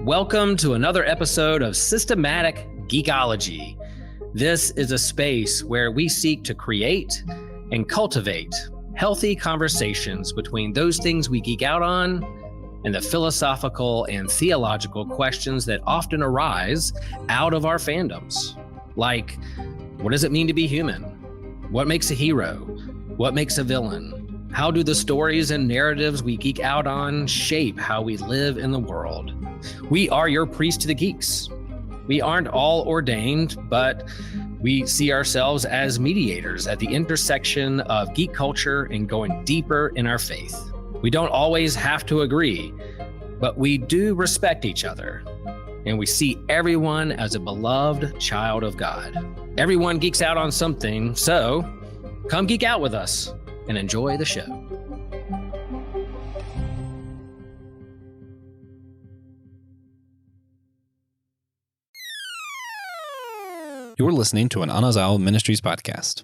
Welcome to another episode of Systematic Geekology. This is a space where we seek to create and cultivate healthy conversations between those things we geek out on and the philosophical and theological questions that often arise out of our fandoms. Like, what does it mean to be human? What makes a hero? What makes a villain? How do the stories and narratives we geek out on shape how we live in the world? We are your priest to the geeks. We aren't all ordained, but we see ourselves as mediators at the intersection of geek culture and going deeper in our faith. We don't always have to agree, but we do respect each other, and we see everyone as a beloved child of God. Everyone geeks out on something, so come geek out with us and enjoy the show. You're listening to an Anazao Ministries podcast.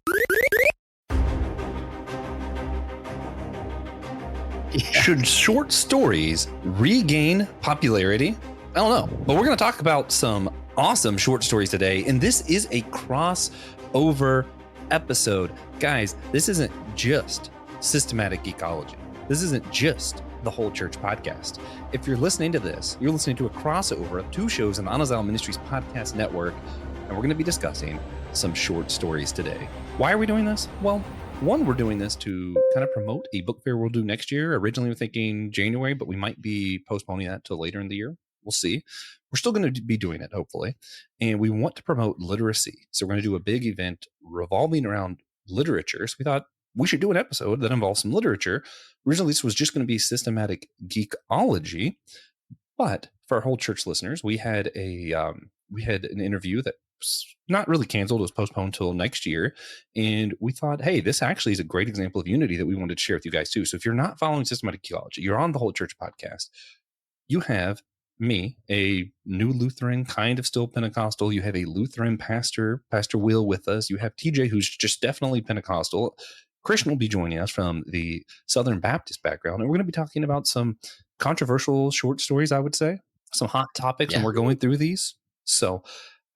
Should short stories regain popularity? I don't know, but we're going to talk about some awesome short stories today, and this is a crossover episode. Guys, this isn't just Systematic Geekology. This isn't just the Whole Church podcast. If you're listening to this, you're listening to a crossover of two shows in the Anazao Ministries podcast network, and we're going to be discussing some short stories today. Why are we doing this? Well, one, we're doing this to kind of promote a book fair we'll do next year. Originally, we're thinking January, but we might be postponing that till later in the year. We'll see. We're still going to be doing it, hopefully. And we want to promote literacy. So we're going to do a big event revolving around literature. So we thought we should do an episode that involves some literature. Originally, this was just going to be Systematic Geekology. But for our Whole Church listeners, we had an interview that was not really canceled. It was postponed till next year. And we thought, hey, this actually is a great example of unity that we wanted to share with you guys too. So if you're not following Systematic Geekology, you're on the Whole Church podcast. You have me, a new Lutheran, kind of still Pentecostal. You have a Lutheran pastor, Pastor Will, with us. You have TJ, who's just definitely Pentecostal. Christian will be joining us from the Southern Baptist background. And we're going to be talking about some controversial short stories, I would say, some hot topics, and we're going through these. So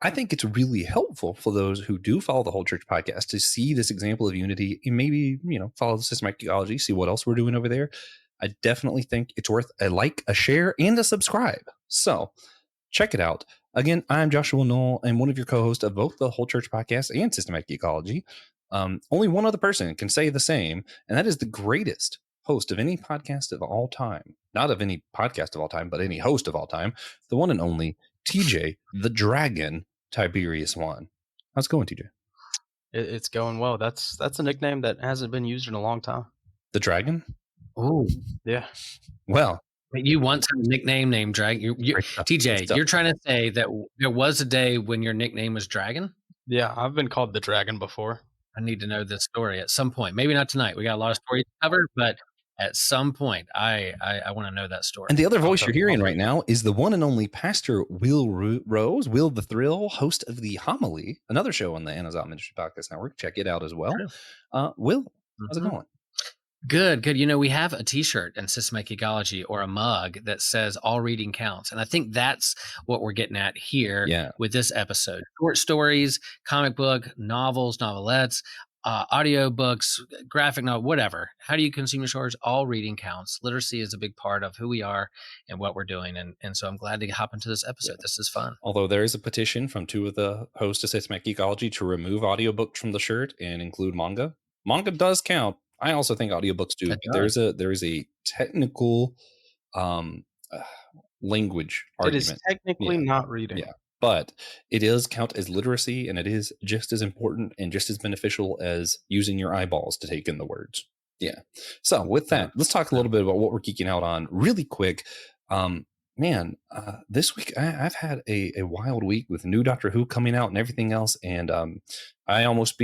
I think it's really helpful for those who do follow the Whole Church podcast to see this example of unity and maybe, follow the Systematic Geekology, see what else we're doing over there. I definitely think it's worth a like, a share, and a subscribe. So check it out. Again, I'm Joshua Noel. I'm one of your co-hosts of both the Whole Church podcast and Systematic Geekology. Only one other person can say the same, and that is the greatest host of any podcast of all time. Not of any podcast of all time, but any host of all time. The one and only TJ, the Dragon, Tiberius One. How's it going, TJ? It's going well. That's a nickname that hasn't been used in a long time. The Dragon? Oh, yeah. Well, you once had a nickname named Dragon. TJ, you're trying to say that there was a day when your nickname was Dragon? Yeah, I've been called the Dragon before. I need to know this story at some point. Maybe not tonight. We got a lot of stories to cover, but at some point, I want to know that story. And the other voice you're hearing right now is the one and only Pastor Will Rose, Will the Thrill, host of The Homily, another show on the Anazao Ministry Podcast Network. Check it out as well. Will, how's it going? Good. We have a t-shirt in Systematic Geekology or a mug that says all reading counts. And I think that's what we're getting at here with this episode. Short stories, comic book, novels, novelettes, audio books, graphic novel, whatever. How do you consume your stories? All reading counts. Literacy is a big part of who we are and what we're doing. And so I'm glad to hop into this episode. Yeah. This is fun. Although there is a petition from two of the hosts of Systematic Geekology to remove audiobooks from the shirt and include manga. Manga does count. I also think audiobooks do. There is a technical language argument. It is technically not reading. Yeah, but it does count as literacy, and it is just as important and just as beneficial as using your eyeballs to take in the words. Yeah. So with that, let's talk a little bit about what we're geeking out on really quick. This week I've had a wild week with new Doctor Who coming out and everything else, and I almost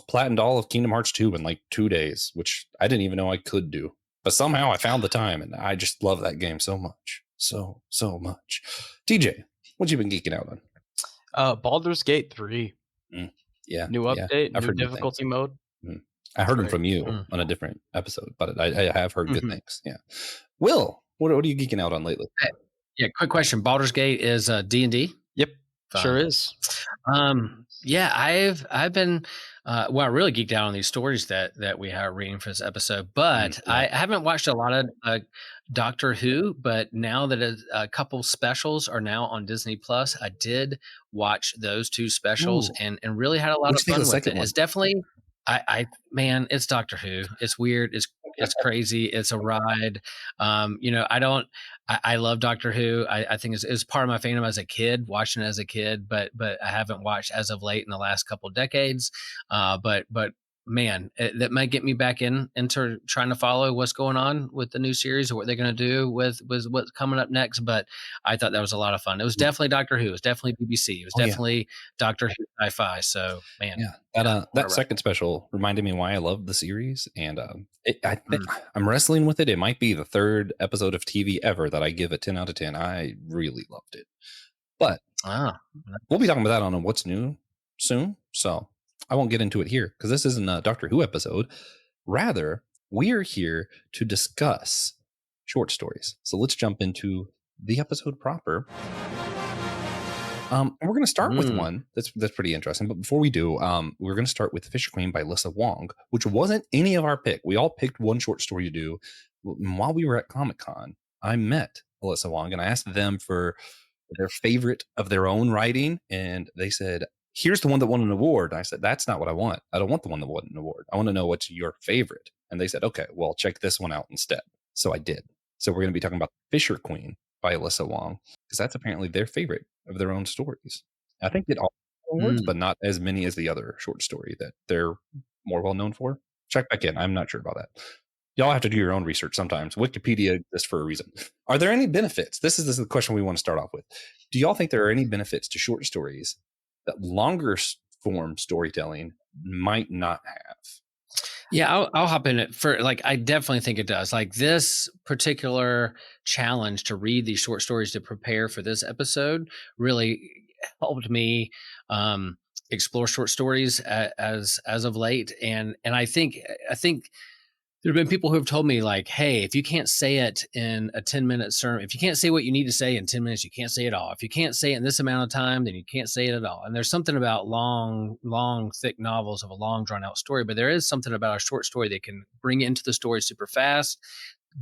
platinumed all of Kingdom Hearts 2 in like 2 days, which I didn't even know I could do. But somehow I found the time, and I just love that game so much. So much. TJ, what you been geeking out on? Baldur's Gate 3. Yeah. New update, new difficulty mode. I heard them from you on a different episode, but I have heard good things. Yeah. Will, What are you geeking out on lately? Yeah, quick question. Baldur's Gate is D&D? Yep, Fun. sure is. Yeah, I've been well, I really geeked out on these stories that we are reading for this episode, but Yeah. I haven't watched a lot of Doctor Who. But now that a couple specials are now on Disney Plus, I did watch those two specials Ooh. and really had a lot What'd of you think fun of the with second it. one? It's definitely man, it's Doctor Who. It's weird. It's crazy. It's a ride. I love Doctor Who. I think it's part of my fandom as a kid, watching it as a kid, but I haven't watched as of late in the last couple decades. But man, that might get me back into trying to follow what's going on with the new series or what they're going to do with what's coming up next. But I thought that was a lot of fun. It was definitely Doctor Who. It was definitely BBC. It was definitely Doctor Who sci-fi. So man, that second special reminded me why I love the series, and I think I'm wrestling with it. It might be the third episode of TV ever that I give a 10 out of 10. I really loved it, but we'll be talking about that on What's New soon, so I won't get into it here because this isn't a Doctor Who episode. Rather, we are here to discuss short stories. So let's jump into the episode proper. And we're going to start with one that's pretty interesting. But before we do, we're going to start with Fisher Queen by Alyssa Wong, which wasn't any of our pick. We all picked one short story to do. While we were at Comic-Con, I met Alyssa Wong and I asked them for their favorite of their own writing. And they said, here's the one that won an award. And I said, that's not what I want. I don't want the one that won an award. I want to know what's your favorite. And they said, okay, well, check this one out instead. So I did. So we're going to be talking about Fisher Queen by Alyssa Wong, because that's apparently their favorite of their own stories. I think it all awards, but not as many as the other short story that they're more well known for. Check back in. I'm not sure about that. Y'all have to do your own research sometimes. Wikipedia exists for a reason. Are there any benefits? This is the question we want to start off with. Do y'all think there are any benefits to short stories that longer form storytelling might not have? Yeah, I'll hop in it for I definitely think it does. Like this particular challenge to read these short stories to prepare for this episode really helped me explore short stories as of late. And I think there have been people who have told me hey, if you can't say it in a 10-minute sermon, if you can't say what you need to say in 10 minutes, you can't say it all. If you can't say it in this amount of time, then you can't say it at all. And there's something about long, thick novels of a long drawn out story, but there is something about a short story that can bring you into the story super fast,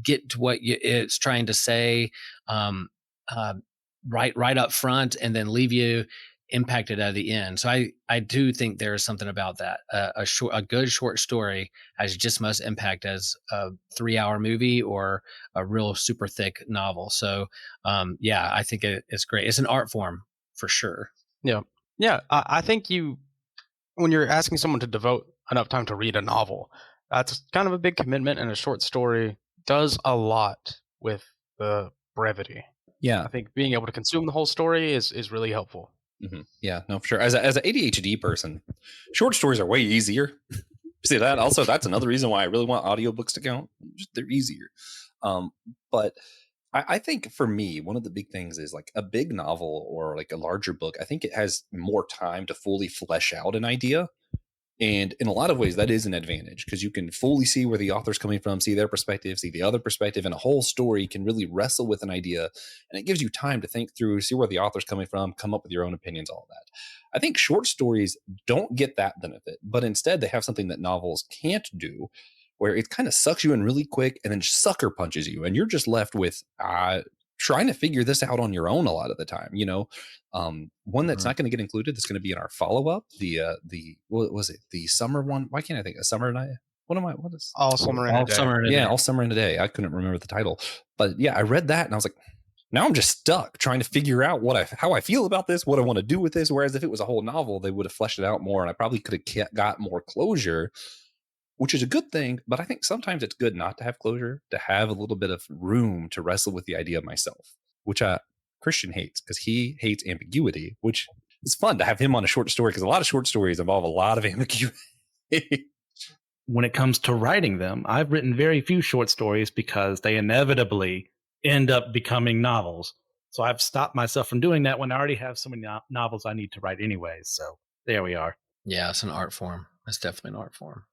get to what it's trying to say right up front, and then leave you impacted at the end. So I do think there is something about that. A good short story has just as much impact as a 3-hour movie or a real super thick novel. So I think it's great. It's an art form for sure. Yeah. I think when you're asking someone to devote enough time to read a novel, that's kind of a big commitment, and a short story does a lot with the brevity. Yeah, I think being able to consume the whole story is really helpful. Mm-hmm. Yeah, no, for sure. As an ADHD person, short stories are way easier. See that? Also, that's another reason why I really want audiobooks to count. They're easier. But I think for me, one of the big things is a big novel or a larger book. I think it has more time to fully flesh out an idea. And in a lot of ways, that is an advantage because you can fully see where the author's coming from, see their perspective, see the other perspective, and a whole story can really wrestle with an idea. And it gives you time to think through, see where the author's coming from, come up with your own opinions, all that. I think short stories don't get that benefit, but instead they have something that novels can't do, where it kind of sucks you in really quick and then sucker punches you. And you're just left with trying to figure this out on your own a lot of the time, one that's not going to get included, that's going to be in our follow-up, what was it, the summer one? Why can't I think of Summer Night? All Summer in a Day. Yeah, All Summer in a Day. I couldn't remember the title, but yeah, I read that and I was like, now I'm just stuck trying to figure out how I feel about this, what I want to do with this. Whereas if it was a whole novel, they would have fleshed it out more and I probably could have got more closure, which is a good thing. But I think sometimes it's good not to have closure, to have a little bit of room to wrestle with the idea myself, which Christian hates because he hates ambiguity, which is fun to have him on a short story because a lot of short stories involve a lot of ambiguity. When it comes to writing them, I've written very few short stories because they inevitably end up becoming novels. So I've stopped myself from doing that when I already have so many novels I need to write anyways. So there we are. Yeah, it's an art form. It's definitely an art form.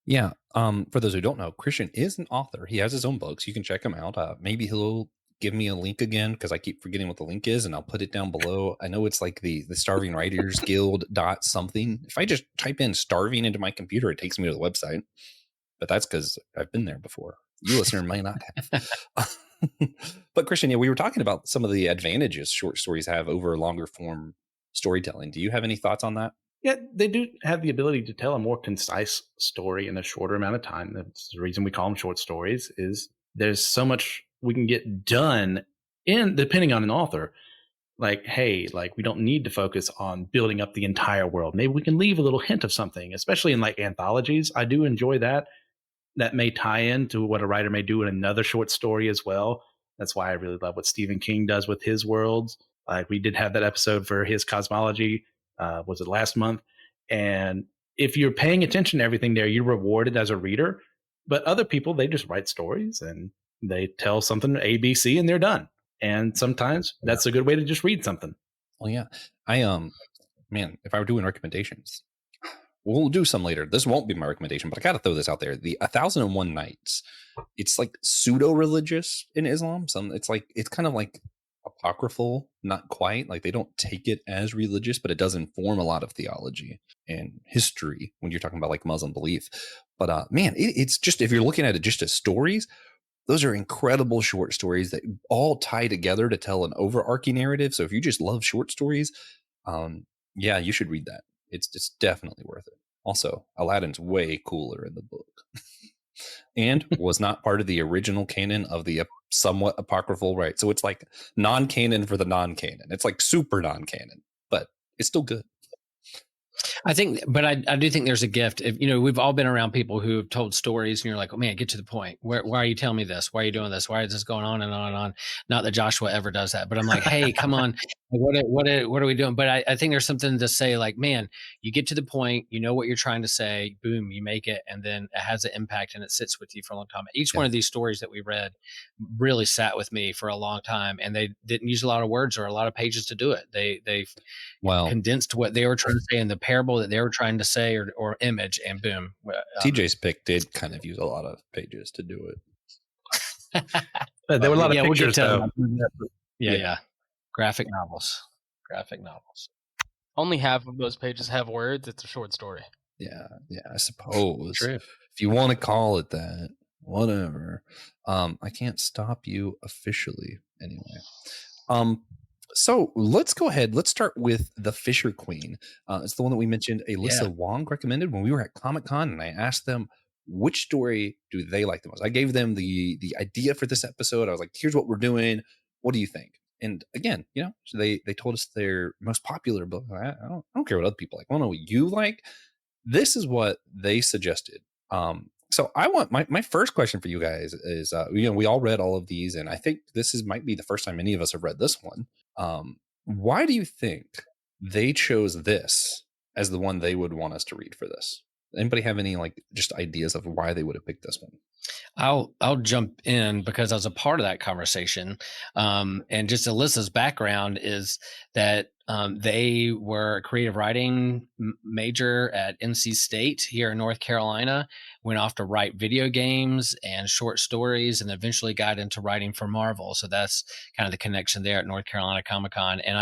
Yeah. For those who don't know, Christian is an author. He has his own books. You can check him out. Maybe he'll give me a link again because I keep forgetting what the link is, and I'll put it down below. I know it's like the Starving Writers Guild dot something. If I just type in starving into my computer, it takes me to the website. But that's because I've been there before. You listener might not have. But Christian, yeah, we were talking about some of the advantages short stories have over longer form storytelling. Do you have any thoughts on that? Yeah, they do have the ability to tell a more concise story in a shorter amount of time. That's the reason we call them short stories. Is there's so much we can get done in depending on an author. Like, hey, like we don't need to focus on building up the entire world. Maybe we can leave a little hint of something, especially in like anthologies. I do enjoy that. That may tie into what a writer may do in another short story as well. That's why I really love what Stephen King does with his worlds. Like we did have that episode for his cosmology. Was it last month? And if you're paying attention to everything there, you're rewarded as a reader. But other people, they just write stories and they tell something A, B, C, and they're done. And sometimes that's a good way to just read something. Well, yeah. Man, if I were doing recommendations, we'll do some later. This won't be my recommendation, but I got to throw this out there. The 1001 Nights. It's like pseudo-religious in Islam. It's kind of like apocryphal, not quite. Like they don't take it as religious, but it does inform a lot of theology and history when you're talking about like Muslim belief. But man, it's just, if you're looking at it just as stories, those are incredible short stories that all tie together to tell an overarching narrative. So if you just love short stories, yeah, you should read that. It's definitely worth it. Also, Aladdin's way cooler in the book and was not part of the original canon of the somewhat apocryphal, right? So it's like non-canon for the non-canon. It's like super non-canon, but it's still good. I think, but I do think there's a gift. If, we've all been around people who have told stories and you're like, oh man, get to the point. Why are you telling me this? Why are you doing this? Why is this going on and on and on? Not that Joshua ever does that, but I'm like, hey, come on. What are we doing? But I think there's something to say like, man, you get to the point, you know what you're trying to say, boom, you make it. And then it has an impact and it sits with you for a long time. Each one of these stories that we read really sat with me for a long time, and they didn't use a lot of words or a lot of pages to do it. They condensed what they were trying to say in the parable that they were trying to say or image, and boom. TJ's pick did kind of use a lot of pages to do it. There were a lot of pictures, though. Yeah. Graphic novels. Only half of those pages have words. It's a short story. Yeah, I suppose. True. If you want to call it that, whatever. I can't stop you officially anyway. So let's go ahead. Let's start with The Fisher Queen. It's the one that we mentioned Alyssa Wong recommended when we were at Comic-Con, and I asked them which story do they like the most. I gave them the idea for this episode. I was like, here's what we're doing. What do you think? And again, so they told us their most popular book. I don't care what other people like. I want to know what you like. This is what they suggested. So I want my first question for you guys is, we all read all of these, and I think might be the first time any of us have read this one. Why do you think they chose this as the one they would want us to read for this? Anybody have any just ideas of why they would have picked this one? I'll jump in because I was a part of that conversation. And just Alyssa's background is that they were a creative writing major at NC State here in North Carolina, went off to write video games and short stories, and eventually got into writing for Marvel. So that's kind of the connection there at North Carolina Comic-Con. And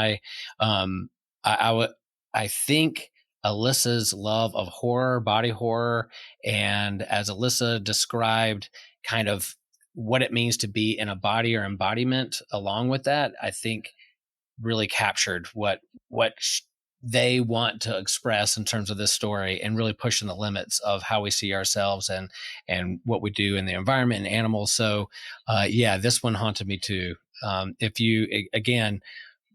I think Alyssa's love of horror, body horror, and as Alyssa described kind of what it means to be in a body or embodiment along with that, I think really captured what they want to express in terms of this story, and really pushing the limits of how we see ourselves and what we do in the environment and animals. So this one haunted me too. If you, again,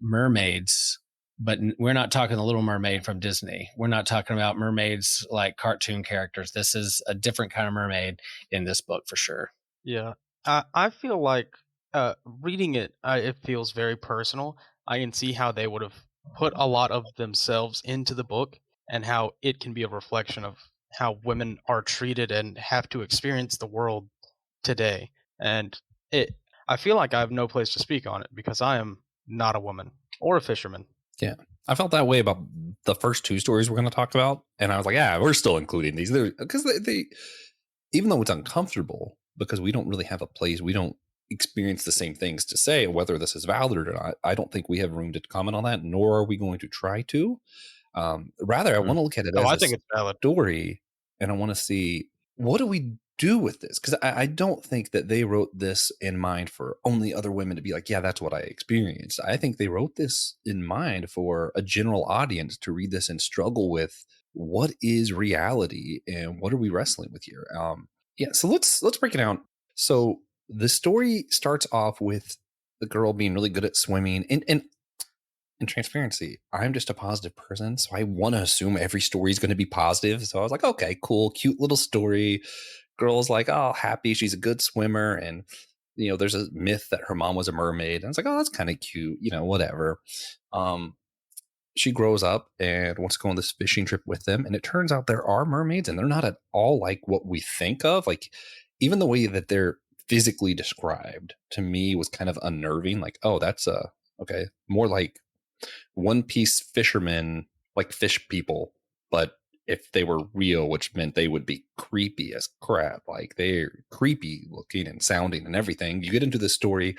mermaids, but we're not talking the Little Mermaid from Disney. We're not talking about mermaids like cartoon characters. This is a different kind of mermaid in this book for sure. Yeah. I feel like reading it, it feels very personal. I can see how they would have put a lot of themselves into the book, and how it can be a reflection of how women are treated and have to experience the world today. And I feel like I have no place to speak on it because I am not a woman or a fisherman. Yeah. I felt that way about the first two stories we're going to talk about. And I was like, yeah, we're still including these because they, even though it's uncomfortable because we don't really have a place, we don't experience the same things to say whether this is valid or not. I don't think we have room to comment on that, nor are we going to try to. Rather, I want to look at it Oh, as I a think it's valid. story, and I want to see what do we do with this, because I don't think that they wrote this in mind for only other women to be like, yeah, that's what I experienced. I think they wrote this in mind for a general audience to read this and struggle with what is reality and what are we wrestling with here. Yeah, so let's break it down. So the story starts off with the girl being really good at swimming, and in transparency, I'm just a positive person, so I want to assume every story is going to be positive. So I was like, okay, cool, cute little story. Girl's like, oh, happy, she's a good swimmer, and there's a myth that her mom was a mermaid. And I was like, oh, that's kind of cute, whatever. Um, she grows up and wants to go on this fishing trip with them, and it turns out there are mermaids, and they're not at all like what we think of. Like, even the way that they're physically described to me was kind of unnerving. Like, oh, that's okay, more like One Piece fishermen, like fish people, but if they were real, which meant they would be creepy as crap. Like, they're creepy looking and sounding and everything. You get into this story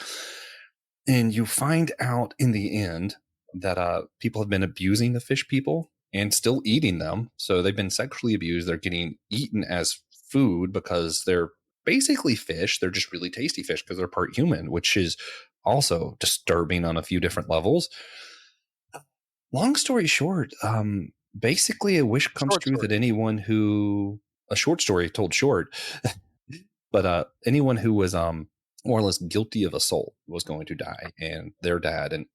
and you find out in the end that people have been abusing the fish people and still eating them. So they've been sexually abused. They're getting eaten as food because they're basically fish. They're just really tasty fish because they're part human, which is also disturbing on a few different levels. Long story short, basically a wish comes Short true story. that a short story told short, but anyone who was more or less guilty of assault was going to die, and their dad and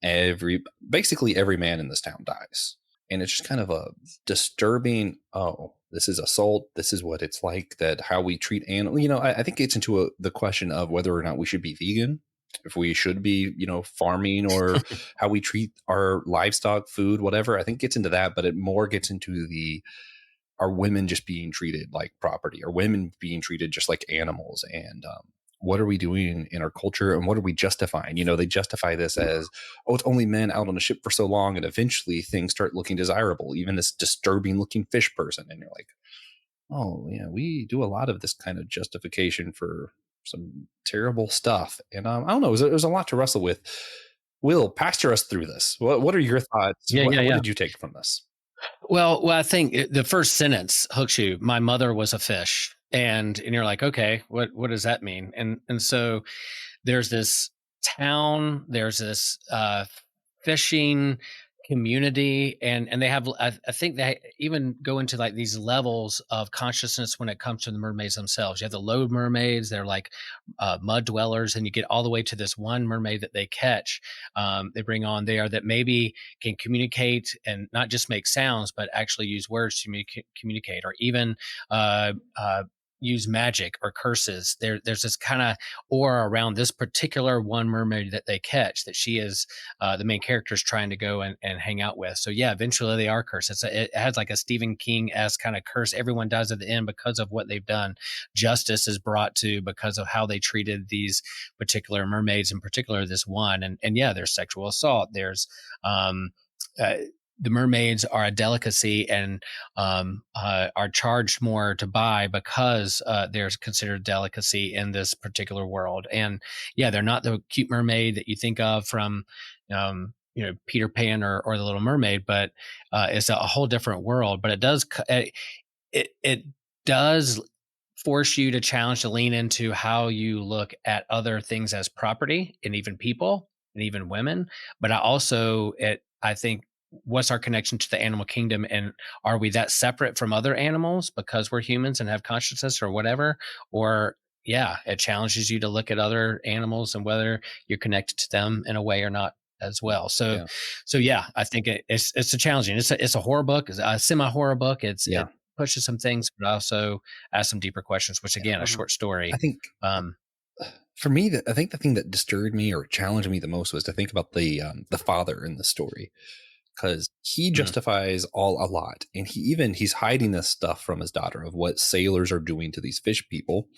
basically every man in this town dies. And it's just kind of a disturbing, oh, this is assault. This is what it's like, that how we treat animals. I think it's into the question of whether or not we should be vegan, if we should be, farming, or how we treat our livestock, food, whatever. I think it gets into that, but it more gets into are women just being treated like property? Are women being treated just like animals? And what are we doing in our culture, and what are we justifying? They justify this as, oh, it's only men out on a ship for so long, and eventually things start looking desirable, even this disturbing looking fish person. And you're like, oh yeah, we do a lot of this kind of justification for some terrible stuff. And I don't know, there's a lot to wrestle with. Will, pastor us through this. What are your thoughts? Yeah, What yeah. did you take from this? Well, I think the first sentence hooks you. My mother was a fish, and you're like, okay, what does that mean? And so there's this town, there's this fishing community, and they have, I think they even go into like these levels of consciousness when it comes to the mermaids themselves. You have the low mermaids, they're like mud dwellers, and you get all the way to this one mermaid that they catch, they bring on there, that maybe can communicate and not just make sounds but actually use words to communicate, or even use magic or curses. There's this kind of aura around this particular one mermaid that they catch, that she is the main character is trying to go and hang out with. So yeah, eventually they are cursed. It has like a Stephen King-esque kind of curse everyone does at the end because of what they've done. Justice is brought to because of how they treated these particular mermaids, in particular this one. And yeah, there's sexual assault. There's the mermaids are a delicacy, and are charged more to buy because they're considered delicacy in this particular world. And yeah, they're not the cute mermaid that you think of from Peter Pan or the Little Mermaid, but it's a whole different world. But it does force you to challenge, to lean into how you look at other things as property, and even people, and even women. But I think, what's our connection to the animal kingdom, and are we that separate from other animals because we're humans and have consciousness or whatever? Or yeah, it challenges you to look at other animals and whether you're connected to them in a way or not as well. So yeah, I think it's a challenging. It's a horror book, it's a semi horror book. It pushes some things, but also asks some deeper questions. Which again, a short story. I think for me, I think the thing that disturbed me or challenged me the most was to think about the father in the story, because he justifies a lot, and he's hiding this stuff from his daughter of what sailors are doing to these fish people,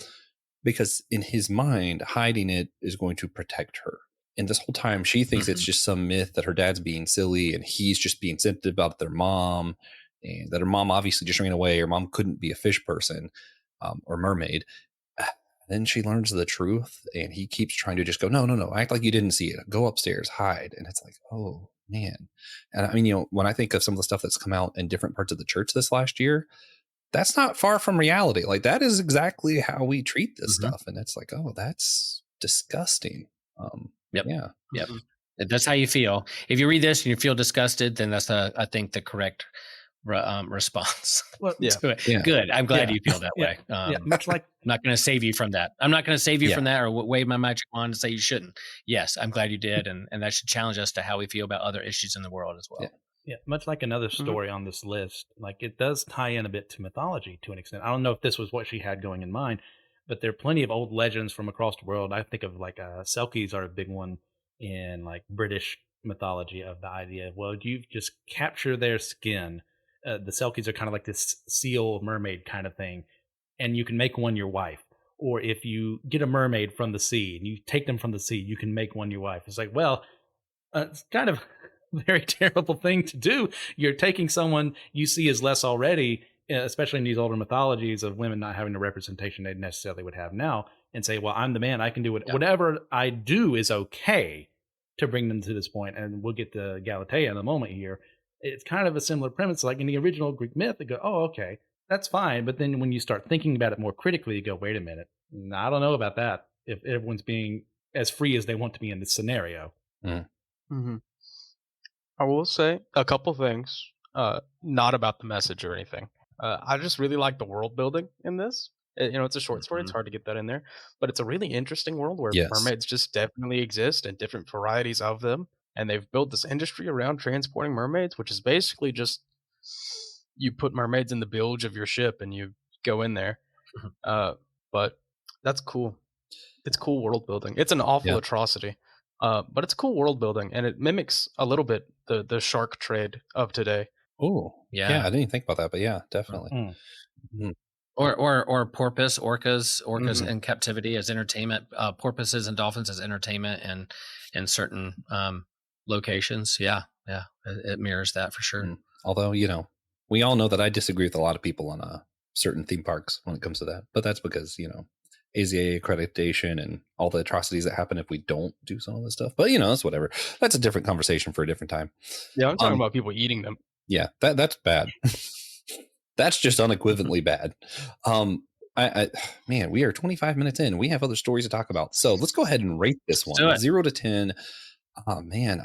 because in his mind, hiding it is going to protect her. And this whole time she thinks it's just some myth that her dad's being silly and he's just being sensitive about their mom, and that her mom obviously just ran away. Her mom couldn't be a fish person or mermaid. Then she learns the truth, and he keeps trying to just go, no, act like you didn't see it. Go upstairs, hide. And it's like, oh, man. And I mean, when I think of some of the stuff that's come out in different parts of the church this last year, that's not far from reality. Like, that is exactly how we treat this stuff. And it's like, oh, that's disgusting. Yep. Yeah. Yep. If that's how you feel. If you read this and you feel disgusted, then that's, I think, the correct response to it. Yeah. Good. I'm glad you feel that way. Much like I'm not going to save you from that. I'm not going to save you from that or wave my magic wand and say you shouldn't. Yes, I'm glad you did. And that should challenge us to how we feel about other issues in the world as well. Yeah, much like another story on this list, like it does tie in a bit to mythology to an extent. I don't know if this was what she had going in mind, but there are plenty of old legends from across the world. I think of like Selkies are a big one in like British mythology, of the idea of, well, you just capture their skin. The Selkies are kind of like this seal mermaid kind of thing, and you can make one your wife. Or if you get a mermaid from the sea and you take them from the sea, you can make one your wife. It's like, well, it's kind of a very terrible thing to do. You're taking someone you see as less already, especially in these older mythologies of women not having the representation they necessarily would have now, and say, well, I'm the man, I can do it. Whatever I do is okay, to bring them to this point. And we'll get to Galatea in a moment here. It's kind of a similar premise. Like in the original Greek myth, they go, oh, okay, that's fine. But then when you start thinking about it more critically, you go, wait a minute, I don't know about that. If everyone's being as free as they want to be in this scenario. I will say a couple things, not about the message or anything. I just really like the world building in this. It's a short story. It's hard to get that in there, but it's a really interesting world where mermaids just definitely exist and different varieties of them. And they've built this industry around transporting mermaids, which is basically just you put mermaids in the bilge of your ship and you go in there. But that's cool. It's cool world building. It's an awful atrocity. But it's cool world building, and it mimics a little bit the shark trade of today. Oh, yeah. I didn't even think about that, but yeah, definitely. Or porpoise, orcas in captivity as entertainment, porpoises and dolphins as entertainment, and in certain locations. It mirrors that for sure. Although, we all know that I disagree with a lot of people on certain theme parks when it comes to that, but that's because AZA accreditation and all the atrocities that happen if we don't do some of this stuff. But it's whatever. That's a different conversation for a different time. Yeah, I'm talking about people eating them. Yeah, that's bad. That's just unequivocally bad. Man, we are 25 minutes in. We have other stories to talk about. So let's go ahead and rate this one. 0 to 10. Oh man,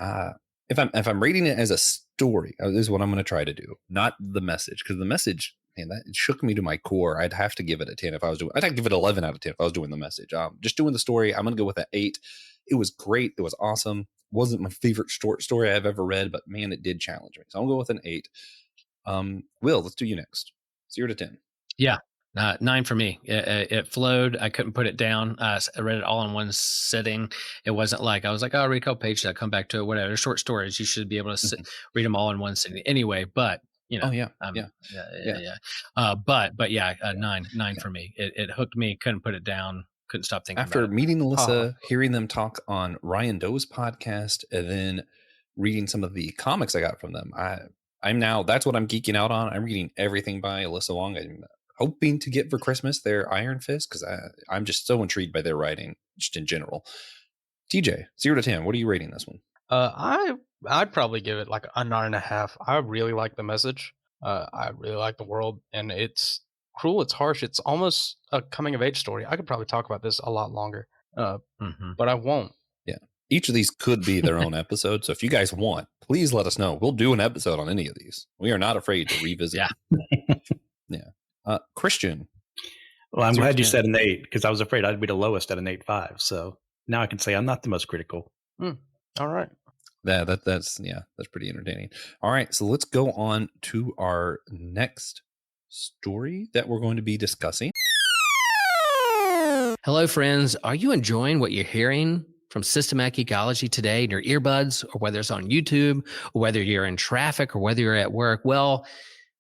if I'm rating it as a story, this is what I'm going to try to do, not the message, because the message, man, that it shook me to my core. I'd have to give it a 10 if I was doing. I'd have to give it 11 out of 10 if I was doing the message. Just doing the story, I'm going to go with an 8. It was great. It was awesome. Wasn't my favorite short story I've ever read, but man, it did challenge me. So I'm going to go with an 8. Will, let's do you next. 0 to 10. Yeah. 9 for me. It flowed. I couldn't put it down. I read it all in one sitting. It wasn't like I was like, oh, I'll read a couple pages. I come back to it. Whatever. They're short stories. You should be able to read them all in one sitting. Anyway, but But 9 for me. It hooked me. Couldn't put it down. Couldn't stop thinking. After about it. meeting Alyssa, hearing them talk on Ryan Doe's podcast, and then reading some of the comics I got from them, I'm now, that's what I'm geeking out on. I'm reading everything by Alyssa Wong. I'm hoping to get for Christmas their Iron Fist, because I'm just so intrigued by their writing just in general. TJ, 0 to 10. What are you rating this one? I'd probably give it like a 9.5. I really like the message. I really like the world, and it's cruel. It's harsh. It's almost a coming of age story. I could probably talk about this a lot longer, but I won't. Yeah. Each of these could be their own episode. So if you guys want, please let us know. We'll do an episode on any of these. We are not afraid to revisit. Christian. Well, I'm glad you said an 8, because I was afraid I'd be the lowest at an 8.5. So now I can say I'm not the most critical. All right. That's pretty entertaining. All right. So let's go on to our next story that we're going to be discussing. Hello, friends. Are you enjoying what you're hearing from Systematic Geekology today in your earbuds, or whether it's on YouTube, or whether you're in traffic, or whether you're at work? Well,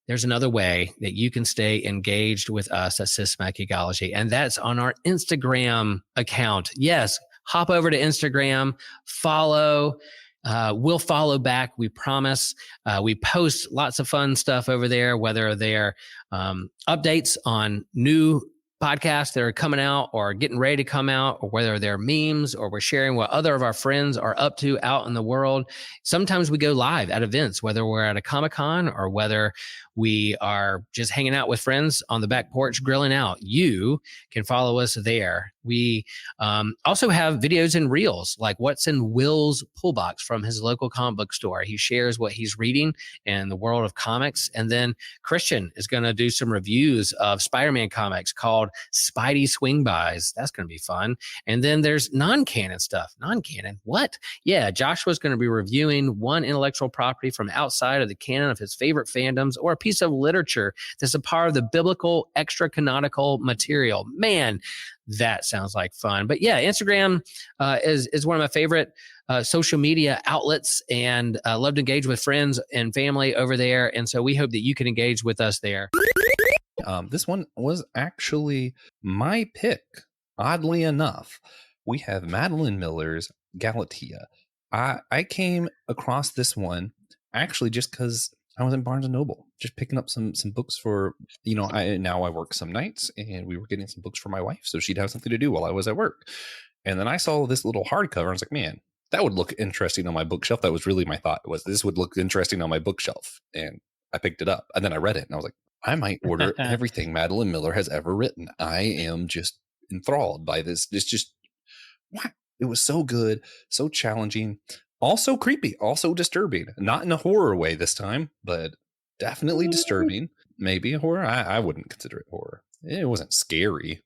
there's another way that you can stay engaged with us at Systematic Geekology, and that's on our Instagram account. Yes, hop over to Instagram, follow. We'll follow back. We promise. We post lots of fun stuff over there, whether they're updates on new podcasts that are coming out or getting ready to come out, or whether they're memes, or we're sharing what other of our friends are up to out in the world. Sometimes we go live at events, whether we're at a Comic-Con or whether we are just hanging out with friends on the back porch grilling out. You can follow us there. We also have videos and reels, like what's in Will's pull box from his local comic book store. He shares what he's reading in the world of comics. And then Christian is going to do some reviews of Spider-Man comics called Spidey Swing Bys. That's going to be fun. And then there's non-canon stuff. Non-canon? What? Yeah, Joshua's going to be reviewing one intellectual property from outside of the canon of his favorite fandoms, or a piece of literature that's a part of the biblical extra-canonical material. Man, that sounds like fun. But yeah, Instagram is one of my favorite social media outlets, and love to engage with friends and family over there. And so we hope that you can engage with us there. This one was actually my pick. Oddly enough, we have Madeline Miller's Galatea. I came across this one actually just because I was in Barnes and Noble, just picking up some books for, I work some nights, and we were getting some books for my wife, so she'd have something to do while I was at work. And then I saw this little hardcover, and I was like, man, that would look interesting on my bookshelf. That was really my thought, was this would look interesting on my bookshelf. And I picked it up, and then I read it, and I was like, I might order everything Madeline Miller has ever written. I am just enthralled by this. It's just, wow. It was so good, so challenging, also creepy, also disturbing. Not in a horror way this time, but definitely disturbing. Maybe a horror. I wouldn't consider it horror. It wasn't scary.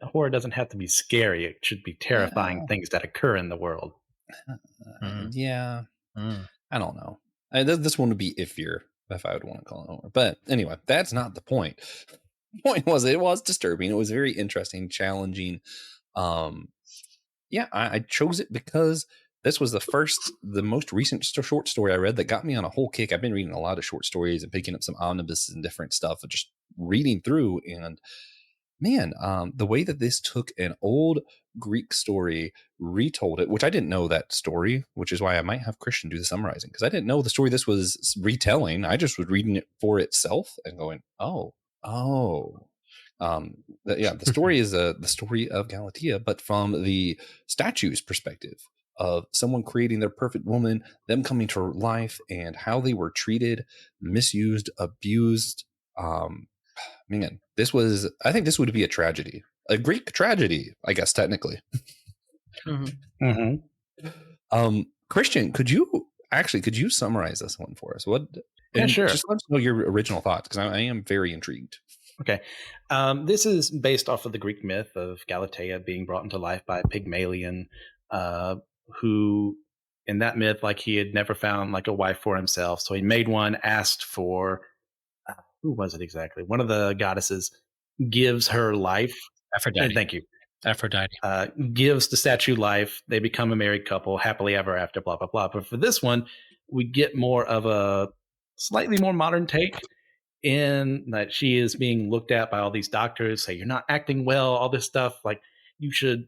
Horror doesn't have to be scary. It should be terrifying things that occur in the world. Yeah. I don't know. This one would be iffier if I would want to call it horror. But anyway, that's not the point. The point was, it was disturbing. It was very interesting, challenging. I chose it because this was the most recent short story I read that got me on a whole kick. I've been reading a lot of short stories and picking up some omnibuses and different stuff, and just reading through. And man, the way that this took an old Greek story, retold it, which I didn't know that story, which is why I might have Christian do the summarizing, because I didn't know the story this was retelling. I just was reading it for itself and going, the story is the story of Galatea, but from the statue's perspective of someone creating their perfect woman, them coming to life, and how they were treated, misused, abused. Man, I think this would be a tragedy, a Greek tragedy, I guess, technically. Christian, could you summarize this one for us? Sure. Just let us know your original thoughts, because I am very intrigued. Okay. This is based off of the Greek myth of Galatea being brought into life by Pygmalion, who in that myth, like, he had never found like a wife for himself. So he made one, asked for, who was it exactly? One of the goddesses gives her life. Aphrodite. Thank you. Aphrodite. Gives the statue life. They become a married couple, happily ever after, blah, blah, blah. But for this one, we get more of a slightly more modern take, in that she is being looked at by all these doctors, say, you're not acting well, all this stuff. Like, you should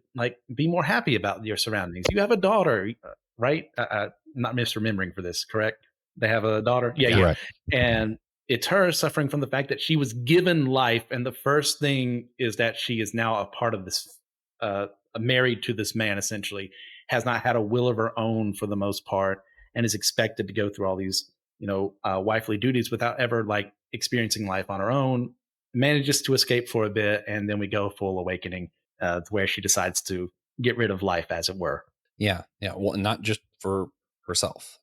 be more happy about your surroundings. You have a daughter, right? I'm not misremembering for this, correct? They have a daughter? Yeah. Right. And it's her suffering from the fact that she was given life. And the first thing is that she is now a part of this, married to this man, essentially, has not had a will of her own for the most part, and is expected to go through all these, wifely duties without ever experiencing life on her own, manages to escape for a bit. And then we go full awakening, where she decides to get rid of life, as it were. Yeah. Well, not just for herself.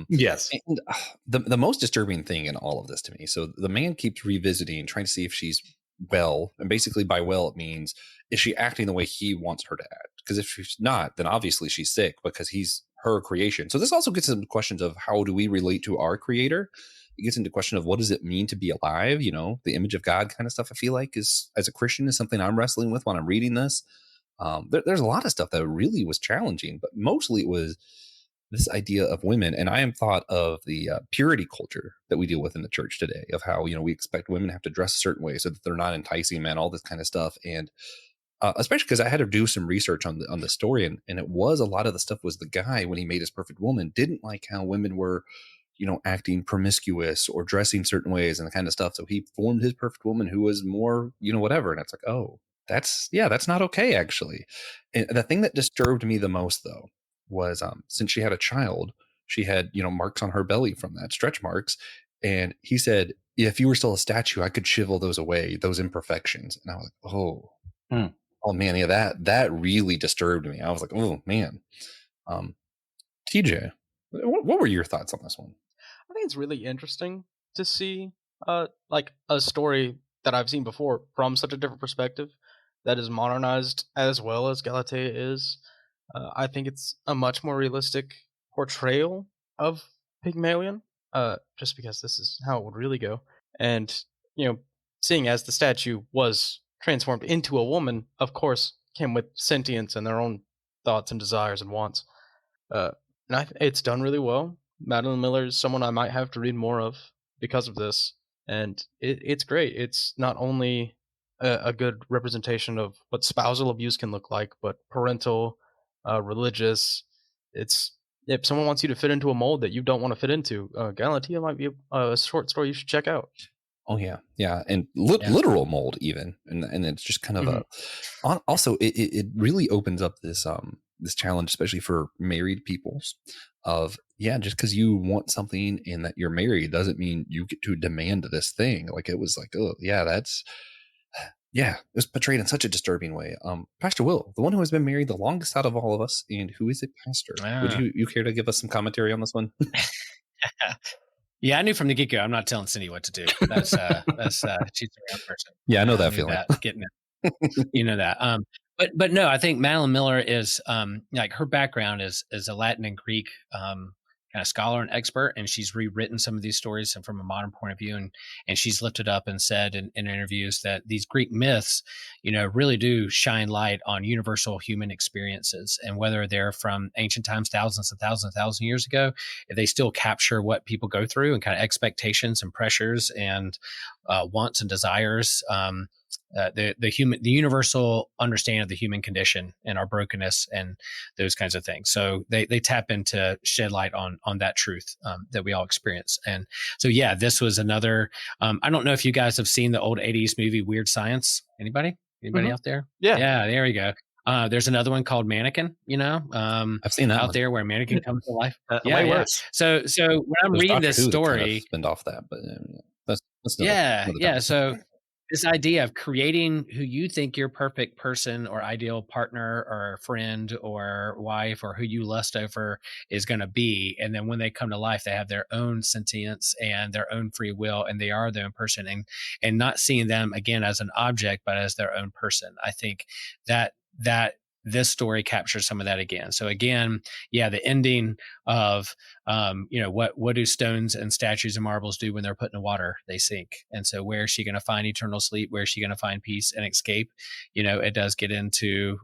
Yes. And the most disturbing thing in all of this to me, so the man keeps revisiting, trying to see if she's well, and basically by well it means, is she acting the way he wants her to act? Because if she's not, then obviously she's sick, because he's her creation. So this also gets into questions of, how do we relate to our creator? It gets into question of, what does it mean to be alive? The image of God kind of stuff, I feel like, is, as a Christian, is something I'm wrestling with when I'm reading this. There's a lot of stuff that really was challenging, but mostly it was this idea of women. And I am thought of the purity culture that we deal with in the church today, of how, we expect women to have to dress a certain way so that they're not enticing men, all this kind of stuff. And especially because I had to do some research on the story, and it was a lot of the stuff was the guy when he made his perfect woman didn't like how women were, acting promiscuous or dressing certain ways and the kind of stuff. So he formed his perfect woman who was more, whatever. And it's like, oh, that's not okay, actually. And the thing that disturbed me the most, though, was since she had a child, she had, marks on her belly from that, stretch marks. And he said, if you were still a statue, I could shivel those away, those imperfections. And I was like, oh man, yeah, that really disturbed me. I was like, oh man. TJ, what were your thoughts on this one? I think it's really interesting to see like a story that I've seen before from such a different perspective that is modernized as well as Galatea is. I think it's a much more realistic portrayal of Pygmalion, just because this is how it would really go. And, seeing as the statue was transformed into a woman, of course, came with sentience and their own thoughts and desires and wants. It's done really well. Madeline Miller is someone I might have to read more of because of this, and it's great. It's not only a good representation of what spousal abuse can look like, but parental, religious. It's if someone wants you to fit into a mold that you don't want to fit into, Galatea might be a short story you should check out. Oh yeah, and literal mold even, and it's just kind of also it really opens up this this challenge, especially for married peoples, of just because you want something and that you're married doesn't mean you get to demand this thing. Like it was like, oh yeah, that's it was portrayed in such a disturbing way. Pastor Will, the one who has been married the longest out of all of us, and who is a pastor, would you care to give us some commentary on this one? Yeah, I knew from the get-go. I'm not telling Cindy what to do. That's she's the wrong person. Yeah, I know that feeling. Getting it, you know that. But no, I think Madeline Miller is like her background is a Latin and Greek kind of scholar and expert, and she's rewritten some of these stories from a modern point of view, and she's lifted up and said in interviews that these Greek myths, really do shine light on universal human experiences, and whether they're from ancient times, thousands and thousands and thousands of years ago, they still capture what people go through and kind of expectations and pressures and wants and desires. The universal understanding of the human condition and our brokenness and those kinds of things. So they tap into shed light on that truth that we all experience. And so, this was another, I don't know if you guys have seen the old 80s movie, Weird Science. Anybody out there? Yeah, there we go. There's another one called Mannequin, I've seen that out one. there where mannequin comes to life. Way worse. So when I'm reading this story, kind of spin off that, but that's So this idea of creating who you think your perfect person or ideal partner or friend or wife or who you lust over is going to be. And then when they come to life, they have their own sentience and their own free will, and they are their own person, and not seeing them again as an object, but as their own person. I think that this story captures some of that again. So again, the ending of, what do stones and statues and marbles do when they're put in the water? They sink. And so where is she going to find eternal sleep? Where is she going to find peace and escape? It does get into,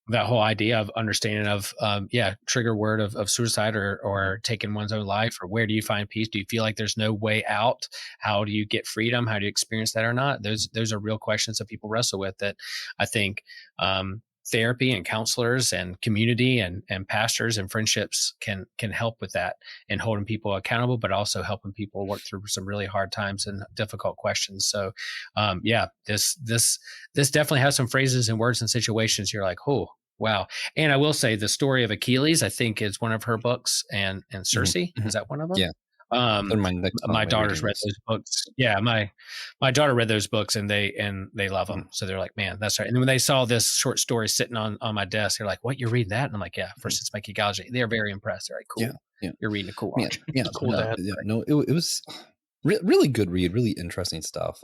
that whole idea of understanding of, trigger word of suicide or taking one's own life, or where do you find peace? Do you feel like there's no way out? How do you get freedom? How do you experience that or not? Those are real questions that people wrestle with that I think, therapy and counselors and community and pastors and friendships can help with that and holding people accountable, but also helping people work through some really hard times and difficult questions. So, this definitely has some phrases and words and situations you're like, oh, wow. And I will say the story of Achilles, I think, is one of her books, and Circe, is that one of them? Yeah. My daughter's read those books. Yeah, my daughter read those books, and they love them. So they're like, man, that's right. And when they saw this short story sitting on my desk, they're like, what, you're reading that? And I'm like, yeah, first it's my Geekology. They're very impressed. They're like, cool. Yeah. You're reading a cool one. Yeah. Cool dad. No, it was really good read, really interesting stuff.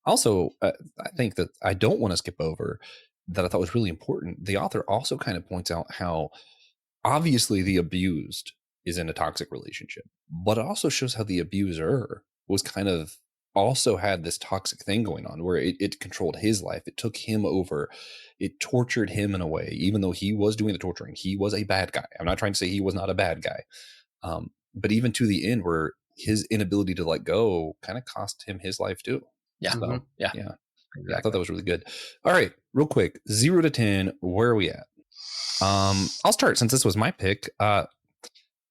Also, I think that I don't want to skip over that I thought was really important. The author also kind of points out how obviously the abused is in a toxic relationship, but it also shows how the abuser was kind of also had this toxic thing going on where it controlled his life. It took him over. It tortured him in a way, even though he was doing the torturing. He was a bad guy. I'm not trying to say he was not a bad guy. But even to the end where his inability to let go kind of cost him his life too. Yeah. So, yeah. Yeah, I thought that was really good. All right, real quick, 0 to 10, where are we at? I'll start since this was my pick.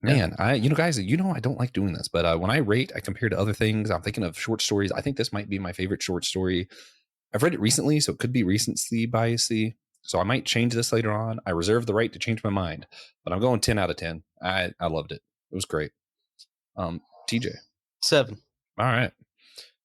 Man, guys, I don't like doing this, but when I rate, I compare to other things. I'm thinking of short stories. I think this might be my favorite short story. I've read it recently, so it could be recency biasy. So I might change this later on. I reserve the right to change my mind, but I'm going 10 out of 10. I loved it. It was great. TJ. 7. All right.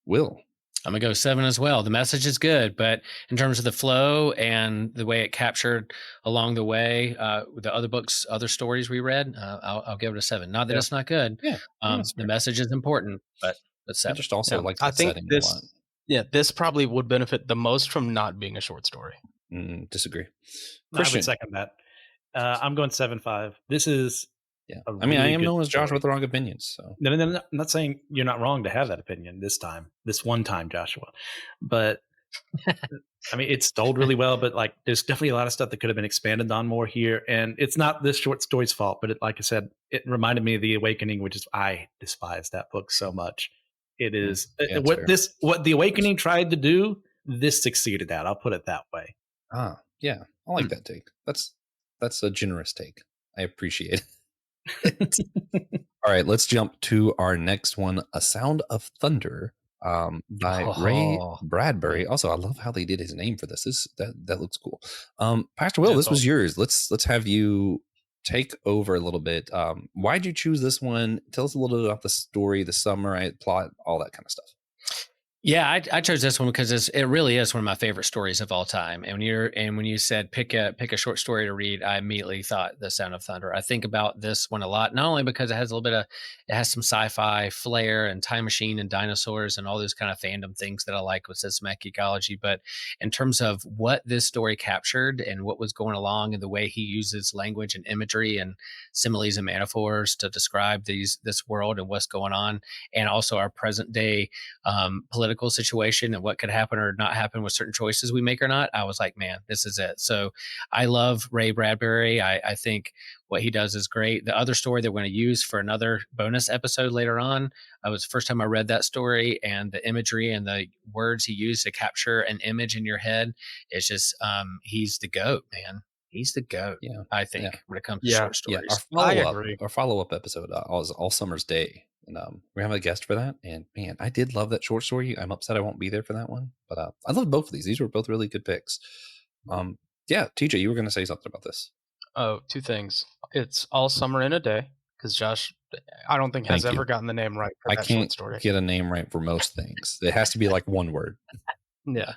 Will. I'm gonna go 7 as well. The message is good, but in terms of the flow and the way it captured along the way, the other books, other stories we read, I'll give it a 7. Not that it's not good. Yeah. The message is important, but 7. I just also like I that think setting a this. lot. Yeah, this probably would benefit the most from not being a short story. Disagree. I Christian. would second that. I'm going 7.5. This is. Yeah. I really am known as Josh with the wrong opinions. So No, I'm not saying you're not wrong to have that opinion this one time, Joshua. But I mean, it's told really well, but like there's definitely a lot of stuff that could have been expanded on more here. And it's not this short story's fault, but like I said, it reminded me of The Awakening, which is, I despise that book so much. It is what The Awakening tried to do, this succeeded at. I'll put it that way. Yeah. I like that take. That's a generous take. I appreciate it. All right, let's jump to our next one, A Sound of Thunder, by Ray Bradbury. Also, I love how they did his name for this. That looks cool. Pastor Will, this was yours. Let's have you take over a little bit. Why'd you choose this one? Tell us a little bit about the story, the summary, plot, all that kind of stuff. Yeah, I chose this one because it really is one of my favorite stories of all time. And when you said pick a short story to read, I immediately thought The Sound of Thunder. I think about this one a lot, not only because it has some sci-fi flair and time machine and dinosaurs and all those kind of fandom things that I like with systematic geekology, but in terms of what this story captured and what was going along and the way he uses language and imagery and similes and metaphors to describe this world and what's going on, and also our present day political situation and what could happen or not happen with certain choices we make or not, I was like, man, this is it. So I love Ray Bradbury. I think what he does is great. The other story that we're going to use for another bonus episode later on, was the first time I read that story, and the imagery and the words he used to capture an image in your head is just, he's the GOAT, man. He's the GOAT, I think, when it comes to short stories. Our follow-up episode was All Summer's Day. And we're having a guest for that. And man, I did love that short story. I'm upset I won't be there for that one. But I love both of these. These were both really good picks. TJ, you were going to say something about this. Oh, 2 things. It's All Summer in a Day, because Josh, I don't think has ever gotten the name right for that short story. I can't get a name right for most things. It has to be like one word. Yeah.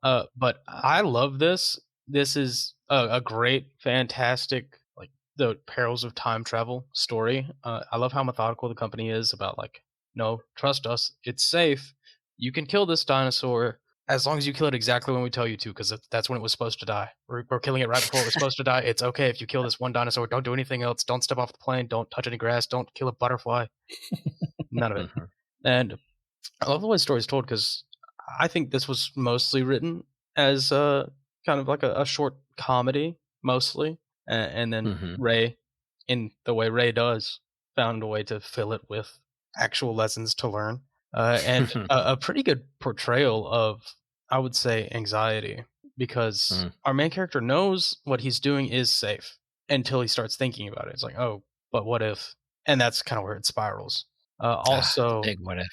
But I love this. This is a great, fantastic, like, the perils of time travel story. I love how methodical the company is about, like, no, trust us, it's safe. You can kill this dinosaur as long as you kill it exactly when we tell you to, because that's when it was supposed to die. We're killing it right before it was supposed to die. It's okay if you kill this one dinosaur. Don't do anything else. Don't step off the plane. Don't touch any grass. Don't kill a butterfly. None of it. And I love the way the story is told, because I think this was mostly written as kind of like a short comedy, mostly. And then Ray, in the way Ray does, found a way to fill it with actual lessons to learn. And a pretty good portrayal of, I would say, anxiety, because our main character knows what he's doing is safe until he starts thinking about it. It's like, oh, but what if? And that's kind of where it spirals. Also, big what if.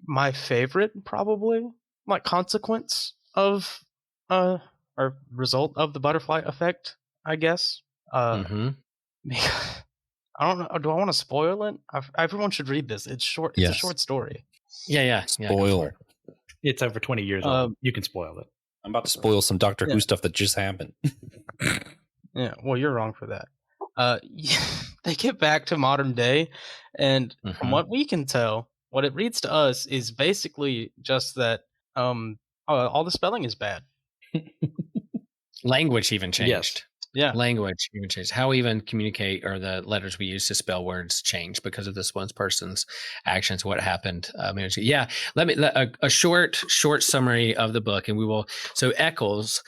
My favorite, probably, like, consequence of or result of the butterfly effect, I guess. I don't know. Do I want to spoil it? Everyone should read this. It's short. It's a short story. Yeah. Spoil. It's over 20 years old. You can spoil it. I'm about to spoil some Doctor Who stuff that just happened. Yeah, well, you're wrong for that. They get back to modern day, and from what we can tell, what it reads to us is basically just that all the spelling is bad. Language even changed. Yes. Yeah. Language even changed. How we even communicate, or the letters we use to spell words, changed because of this one person's actions. What happened? Let me a short summary of the book, and we will. So Eccles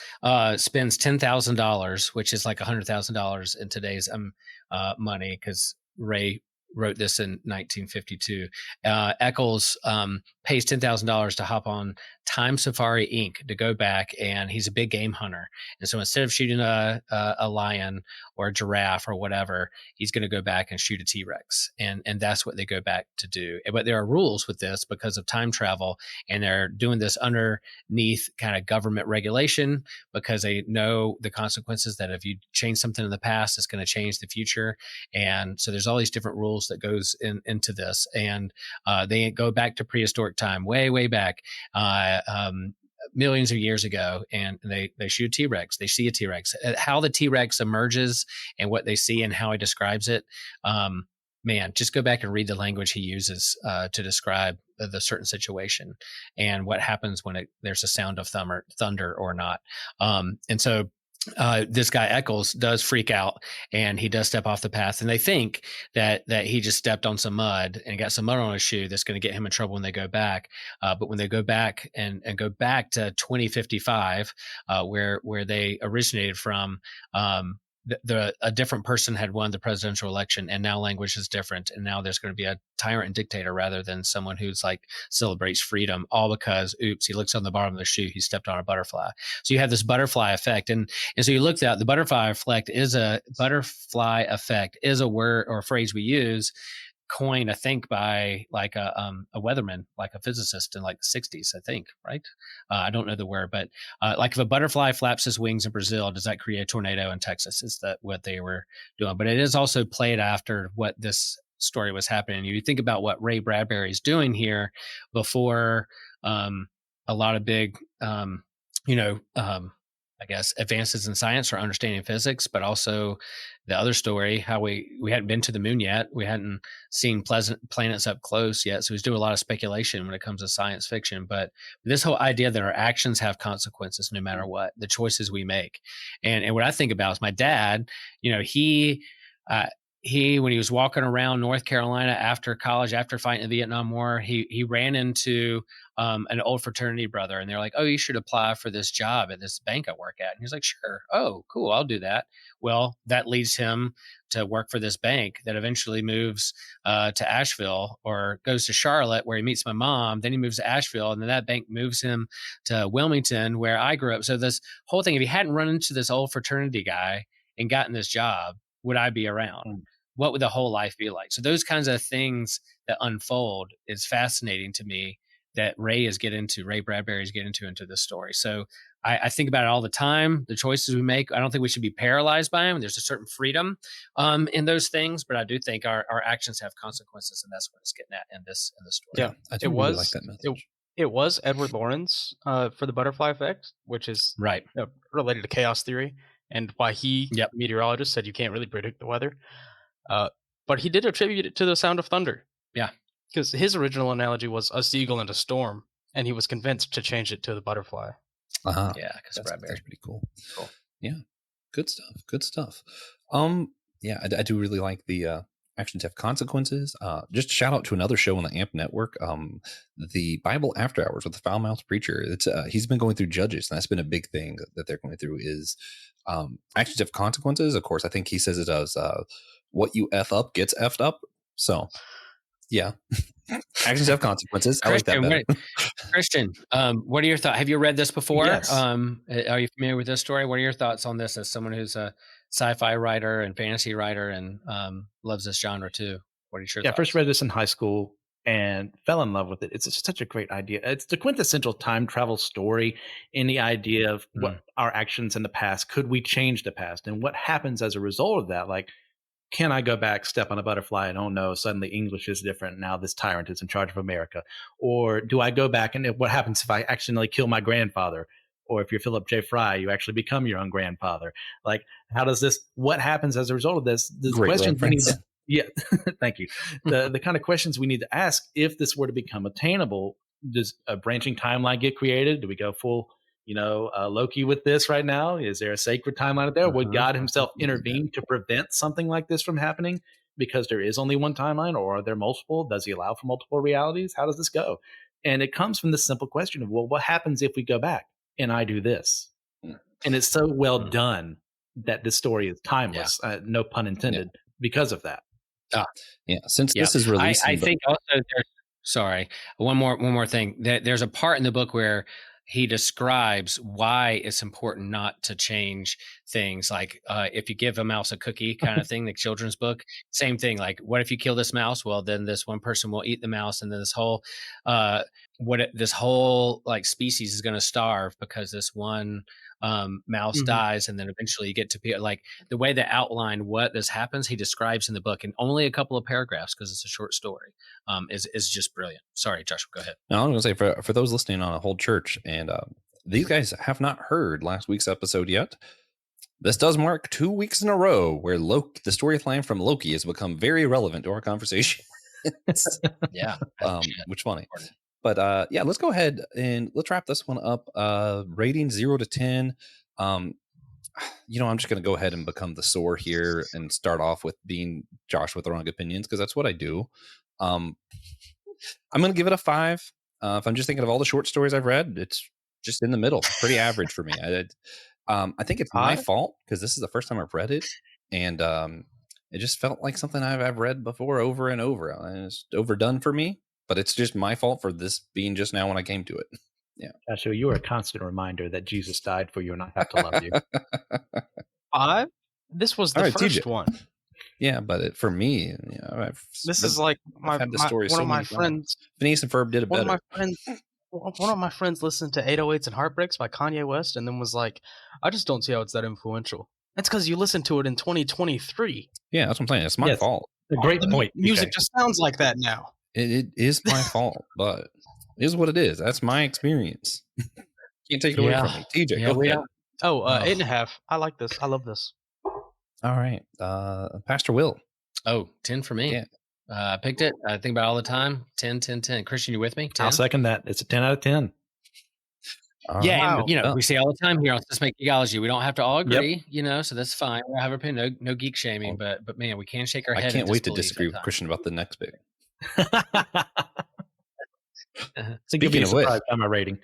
spends $10,000, which is like $100,000 in today's money, because Ray wrote this in 1952. Eccles pays $10,000 to hop on Time Safari Inc. to go back, and he's a big game hunter. And so instead of shooting a lion or a giraffe or whatever, he's going to go back and shoot a T-Rex. And that's what they go back to do. But there are rules with this because of time travel, and they're doing this underneath kind of government regulation because they know the consequences that if you change something in the past, it's going to change the future. And so there's all these different rules that goes into this. And they go back to prehistoric time, way back. Millions of years ago, and they shoot a T-Rex. They see a T-Rex. How the T-Rex emerges and what they see and how he describes it, man, just go back and read the language he uses to describe the certain situation and what happens when there's a sound of thunder or not. And so this guy Eccles does freak out, and he does step off the path, and they think that he just stepped on some mud and got some mud on his shoe that's going to get him in trouble when they go back. But when they go back and go back to 2055, where they originated from, a different person had won the presidential election, and now language is different, and now there's going to be a tyrant and dictator rather than someone who's like celebrates freedom, all because oops, he looks on the bottom of the shoe, he stepped on a butterfly. So you have this butterfly effect, and so you looked at the butterfly effect is a word or a phrase we use, coined, I think, by like a weatherman, like a physicist in like the 60s, I think, right? I don't know the word, but like if a butterfly flaps his wings in Brazil, does that create a tornado in Texas? Is that what they were doing? But it is also played after what this story was happening. You think about what Ray Bradbury's doing here before a lot of big, I guess, advances in science or understanding physics, but also the other story, how we hadn't been to the moon yet. We hadn't seen pleasant planets up close yet. So he's doing a lot of speculation when it comes to science fiction. But this whole idea that our actions have consequences no matter what, the choices we make. And what I think about is my dad, he when he was walking around North Carolina after college, after fighting the Vietnam War, he ran into an old fraternity brother, and they're like, "Oh, you should apply for this job at this bank I work at." And he's like, "Sure. Oh, cool. I'll do that." Well, that leads him to work for this bank that eventually moves to Asheville, or goes to Charlotte where he meets my mom. Then he moves to Asheville, and then that bank moves him to Wilmington where I grew up. So this whole thing, if he hadn't run into this old fraternity guy and gotten this job, would I be around? What would the whole life be like? So those kinds of things that unfold is fascinating to me, that Ray Bradbury is getting into this story. So I think about it all the time, the choices we make. I don't think we should be paralyzed by them. There's a certain freedom in those things, but I do think our actions have consequences, and that's what it's getting at in this story. Yeah, I do really like that message. It was Edward Lorenz for the butterfly effect, which is right related to chaos theory, and why he, meteorologist, said you can't really predict the weather. But he did attribute it to the sound of thunder. Yeah. Because his original analogy was a seagull and a storm, and he was convinced to change it to the butterfly. Uh-huh. Yeah, because that's pretty cool. Yeah. Good stuff. Yeah, I do really like the actions have consequences. Just a shout out to another show on the AMP network, the Bible After Hours with the Foul-Mouthed Preacher. It's he's been going through Judges, and that's been a big thing that they're going through is actions have consequences. Of course, I think he says it as what you F up gets F'd up. So yeah. Actions have consequences. I like that better. Christian, what are your thoughts? Have you read this before? Yes. Are you familiar with this story? What are your thoughts on this as someone who's a sci-fi writer and fantasy writer and loves this genre too? What are your thoughts? I first read this in high school and fell in love with it. It's such a great idea. It's the quintessential time travel story in the idea of what our actions in the past, could we change the past? And what happens as a result of that? Like, can I go back, step on a butterfly, and oh no, suddenly English is different. Now this tyrant is in charge of America. Or do I go back and what happens if I accidentally kill my grandfather? Or if you're Philip J. Fry, you actually become your own grandfather. Like, how does this, what happens as a result of this? The questions we need to, thank you. The kind of questions we need to ask if this were to become attainable. Does a branching timeline get created? Do we go full, Loki with this right now? Is there a sacred timeline out there? Would God himself intervene to prevent something like this from happening because there is only one timeline, or are there multiple? Does he allow for multiple realities? How does this go? And it comes from this simple question of, well, what happens if we go back and I do this? And it's so well done that this story is timeless, no pun intended, because of that. Since this is released. I think also Sorry. One more thing. There's a part in the book where he describes why it's important not to change things. Like if you give a mouse a cookie kind of thing, the children's book, same thing. Like, what if you kill this mouse? Well, then this one person will eat the mouse, and then this whole this whole like species is going to starve because this one mouse dies, and then eventually you get to like the way they outline what this happens. He describes in the book in only a couple of paragraphs because it's a short story. Is just brilliant. Sorry, Joshua, go ahead. No, I was going to say for those listening on a whole church, and these guys have not heard last week's episode yet. This does mark 2 weeks in a row where Loki, the storyline from Loki, has become very relevant to our conversation. Yeah, which funny. But yeah, let's go ahead and let's wrap this one up. Rating 0 to 10. I'm just going to go ahead and become the sore here and start off with being Josh with the wrong opinions, because that's what I do. I'm going to give it a 5. If I'm just thinking of all the short stories I've read, it's just in the middle, pretty average for me. I think it's my fault because this is the first time I've read it, and it just felt like something I've read before over and over. It's overdone for me, but it's just my fault for this being just now when I came to it. Yeah, Joshua, you are a constant reminder that Jesus died for you, and I have to love you. 5? This was the first one. Yeah, but for me, this is like one of my friends. Phineas and Ferb did it better. One of my friends listened to 808s and Heartbreaks by Kanye West, and then was like, "I just don't see how it's that influential." That's because you listened to it in 2023. Yeah, that's what I'm saying. It's my fault. A great point. Music just sounds like that now. It is my fault, but it is what it is. That's my experience. Can't take it away from me. TJ, go ahead. 8.5. I like this. I love this. All right. Pastor Will. 10 for me. Yeah. I picked it. I think about it all the time. 10, 10, 10. Christian, you with me? 10? I'll second that. It's a 10 out of 10. Yeah, and, we say all the time here on Let's Make Geekology, we don't have to all agree, so that's fine. We have our opinion, no geek shaming, but man, we can shake our head. I can't wait to disagree with Christian about the next pick. Speaking of which, on my rating.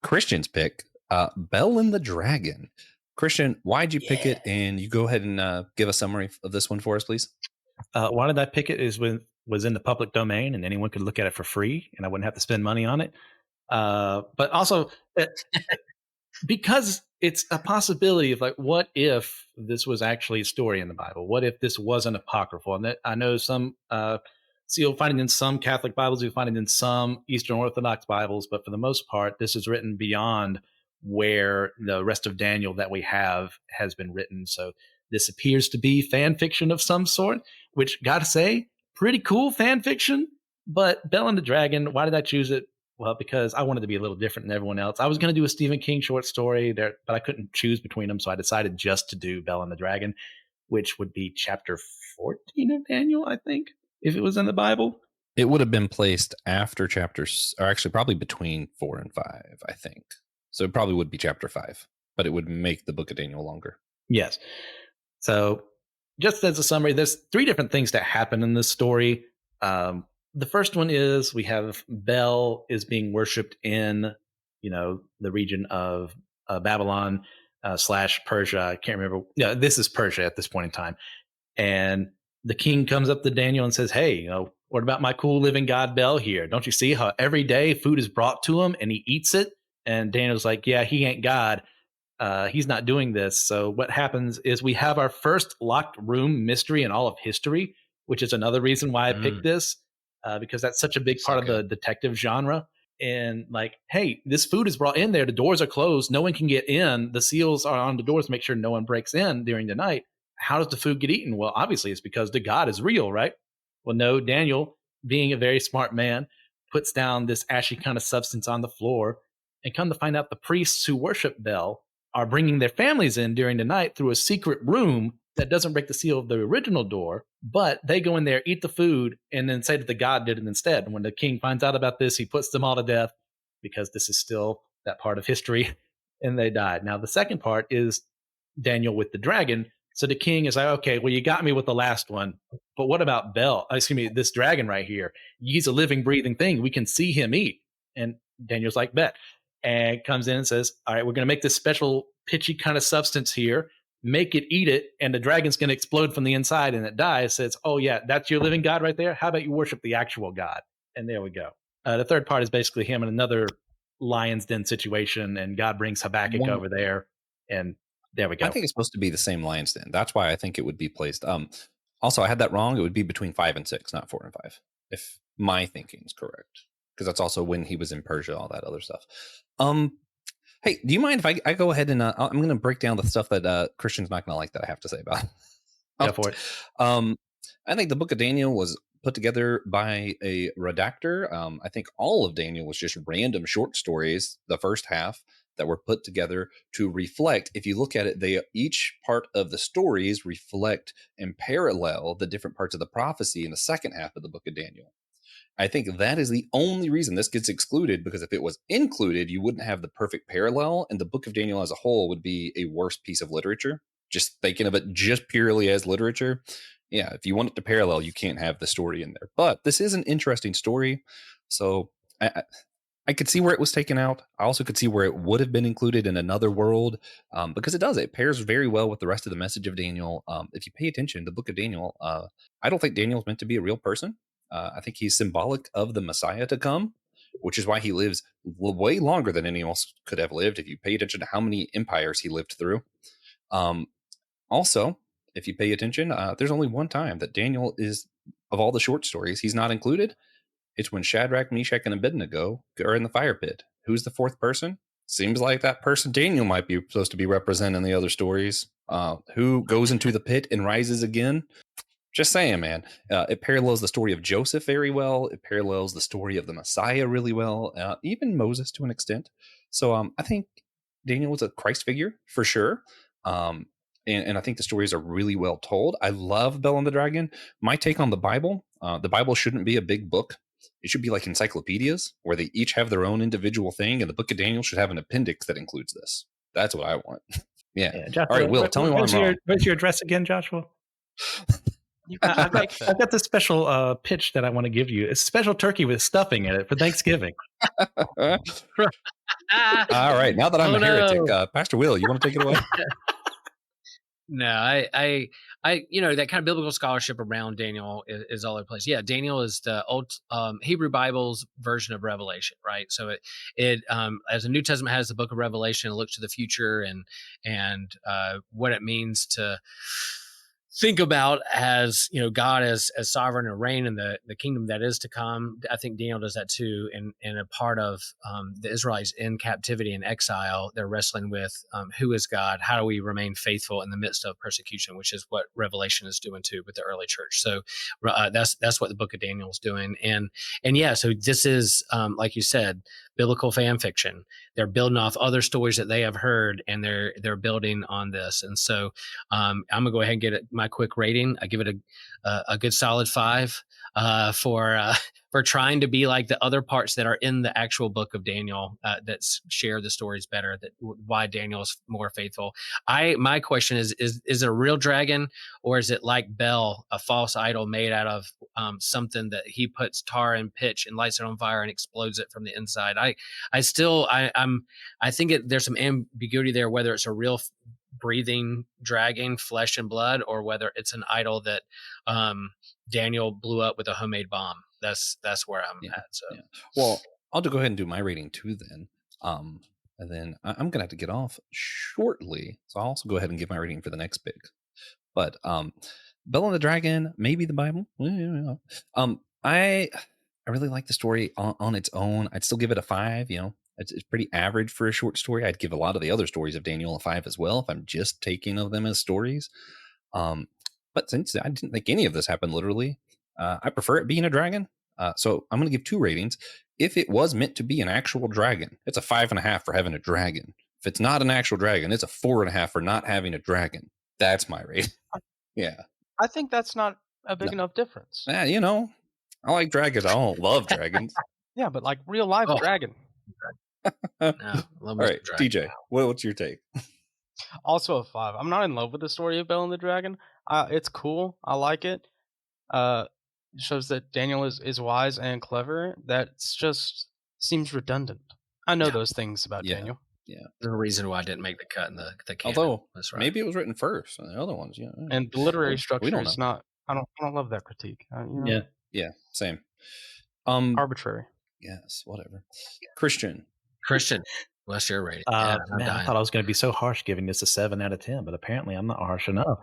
Christian's pick, Bell and the Dragon. Christian, why'd you pick it? And you go ahead and give a summary of this one for us, please. Why did I pick it? Is when it was in the public domain and anyone could look at it for free, and I wouldn't have to spend money on it. But also because it's a possibility of like, what if this was actually a story in the Bible? What if this wasn't apocryphal? And I know some, you'll find it in some Catholic Bibles, you'll find it in some Eastern Orthodox Bibles, but for the most part, this is written beyond where the rest of Daniel that we have has been written. So this appears to be fan fiction of some sort, which, gotta say, pretty cool fan fiction. But Bell and the Dragon, why did I choose it? Well, because I wanted to be a little different than everyone else. I was going to do a Stephen King short story there, but I couldn't choose between them. So I decided just to do Bell and the Dragon, which would be chapter 14 of Daniel, I think, if it was in the Bible. It would have been placed after chapters, or actually probably between 4 and 5, I think. So it probably would be chapter 5, but it would make the book of Daniel longer. Yes. So just as a summary, there's 3 different things that happen in this story. The first one is we have Bel is being worshipped in, the region of Babylon / Persia. I can't remember. Yeah, this is Persia at this point in time. And the king comes up to Daniel and says, "Hey, what about my cool living God Bel here? Don't you see how every day food is brought to him and he eats it?" And Daniel's like, "Yeah, he ain't God. He's not doing this." So what happens is we have our first locked room mystery in all of history, which is another reason why I picked this. Because that's such a big part of the detective genre. And like, hey, this food is brought in there. The doors are closed. No one can get in. The seals are on the doors to make sure no one breaks in during the night. How does the food get eaten? Well, obviously it's because the God is real, right? Well, no, Daniel, being a very smart man, puts down this ashy kind of substance on the floor, and come to find out the priests who worship Bel are bringing their families in during the night through a secret room that doesn't break the seal of the original door, but they go in there, eat the food, and then say that the God did it instead. And when the king finds out about this, he puts them all to death because this is still that part of history, and they died. Now, the second part is Daniel with the dragon. So the king is like, "Okay, well, you got me with the last one, but what about this dragon right here? He's a living, breathing thing. We can see him eat." And Daniel's like, "Bet." And comes in and says, "All right, we're going to make this special pitchy kind of substance here, make it eat it, and the dragon's going to explode from the inside and it dies." Says, "Oh yeah, that's your living God right there. How about you worship the actual God?" And there we go. The third part is basically him in another lion's den situation, and God brings Habakkuk over there, and there we go. I think it's supposed to be the same lion's den. That's why I think it would be placed. Also, I had that wrong. It would be between 5 and 6, not 4 and 5, if my thinking is correct. Because that's also when he was in Persia, all that other stuff. Hey, do you mind if I go ahead and I'm going to break down the stuff that Christian's not going to like that I have to say about? Go for it. I think the Book of Daniel was put together by a redactor. I think all of Daniel was just random short stories, the first half, that were put together to reflect. If you look at it, each part of the stories reflect and parallel the different parts of the prophecy in the second half of the Book of Daniel. I think that is the only reason this gets excluded, because if it was included, you wouldn't have the perfect parallel, and the Book of Daniel as a whole would be a worse piece of literature. Just thinking of it just purely as literature. Yeah, if you want it to parallel, you can't have the story in there. But this is an interesting story. So I could see where it was taken out. I also could see where it would have been included in another world, because it pairs very well with the rest of the message of Daniel. If you pay attention, the Book of Daniel, I don't think Daniel is meant to be a real person. I think he's symbolic of the Messiah to come, which is why he lives way longer than anyone else could have lived. If you pay attention to how many empires he lived through. Also, if you pay attention, there's only one time that Daniel is, of all the short stories, he's not included. It's when Shadrach, Meshach, and Abednego are in the fire pit. Who's the fourth person? Seems like that person Daniel might be supposed to be representing the other stories. Who goes into the pit and rises again? Just saying, man. It parallels the story of Joseph very well. It parallels the story of the Messiah really well. Even Moses to an extent. So I think Daniel was a Christ figure for sure. And I think the stories are really well told. I love Bell and the Dragon. My take on the Bible shouldn't be a big book. It should be like encyclopedias where they each have their own individual thing, and the Book of Daniel should have an appendix that includes this. That's what I want. Yeah. Joshua, all right, Will, tell me why I'm wrong. Where's your address again, Joshua? I've got this special pitch that I want to give you. It's a special turkey with stuffing in it for Thanksgiving. All right, now that I'm a heretic, Pastor Will, you want to take it away? No, I, that kind of biblical scholarship around Daniel is all over the place. Yeah, Daniel is the old Hebrew Bible's version of Revelation, right? So it as the New Testament has the Book of Revelation, it looks to the future and what it means to think about as God as sovereign and reign in the kingdom that is to come. I think Daniel does that too. And a part of the Israelites in captivity and exile, they're wrestling with who is God? How do we remain faithful in the midst of persecution, which is what Revelation is doing too with the early church. So that's what the Book of Daniel is doing. And yeah, so this is like you said, biblical fan fiction. They're building off other stories that they have heard, and they're building on this. And so I'm gonna go ahead and get my quick rating. I give it a good solid 5 for trying to be like the other parts that are in the actual Book of Daniel that share the stories better. That why Daniel is more faithful. My question is it a real dragon, or is it like Bel, a false idol made out of something that he puts tar and pitch and lights it on fire and explodes it from the inside? I think there's some ambiguity there, whether it's a real breathing dragon, flesh and blood, or whether it's an idol that Daniel blew up with a homemade bomb. That's where I'm at. So, well, I'll go ahead and do my rating too then. And then I'm gonna have to get off shortly, so I'll also go ahead and give my rating for the next pick. But Bell and the Dragon, maybe the Bible. I really like the story on its own. I'd still give it a 5. It's pretty average for a short story. I'd give a lot of the other stories of Daniel a 5 as well if I'm just taking of them as stories. But since I didn't think any of this happened literally, I prefer it being a dragon. So I'm going to give 2 ratings. If it was meant to be an actual dragon, it's a 5.5 for having a dragon. If it's not an actual dragon, it's a 4.5 for not having a dragon. That's my rating. Yeah. I think that's not a big enough difference. I like dragons. I don't love dragons. Yeah, but like real life dragon. All right, TJ, what's your take? Also a 5. I'm not in love with the story of Bell and the Dragon. It's cool. I like it. It shows that Daniel is wise and clever. That's just seems redundant. I know those things about Daniel. Yeah, there's a reason why I didn't make the cut in the canon. Although maybe it was written first, and the other ones, And the literary structure is not. I don't love that critique. Yeah, same. Arbitrary. Yes, whatever. Christian. Christian, what's your rating? Man, I'm I dying. thought I was going to be so harsh giving this a 7 out of 10, but apparently I'm not harsh enough.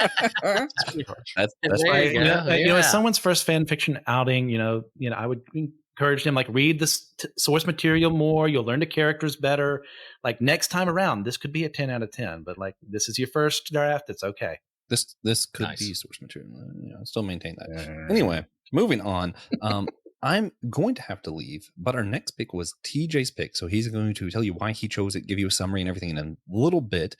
It's pretty harsh. That's There right. you go. As someone's first fan fiction outing, I would encourage them, like, read the source material more. You'll learn the characters better. Like, next time around, this could be a 10 out of 10, but like, this is your first draft. It's okay. This could Nice. be source material. I still maintain that. Anyway, moving on. I'm going to have to leave, but our next pick was TJ's pick. So he's going to tell you why he chose it, give you a summary and everything in a little bit.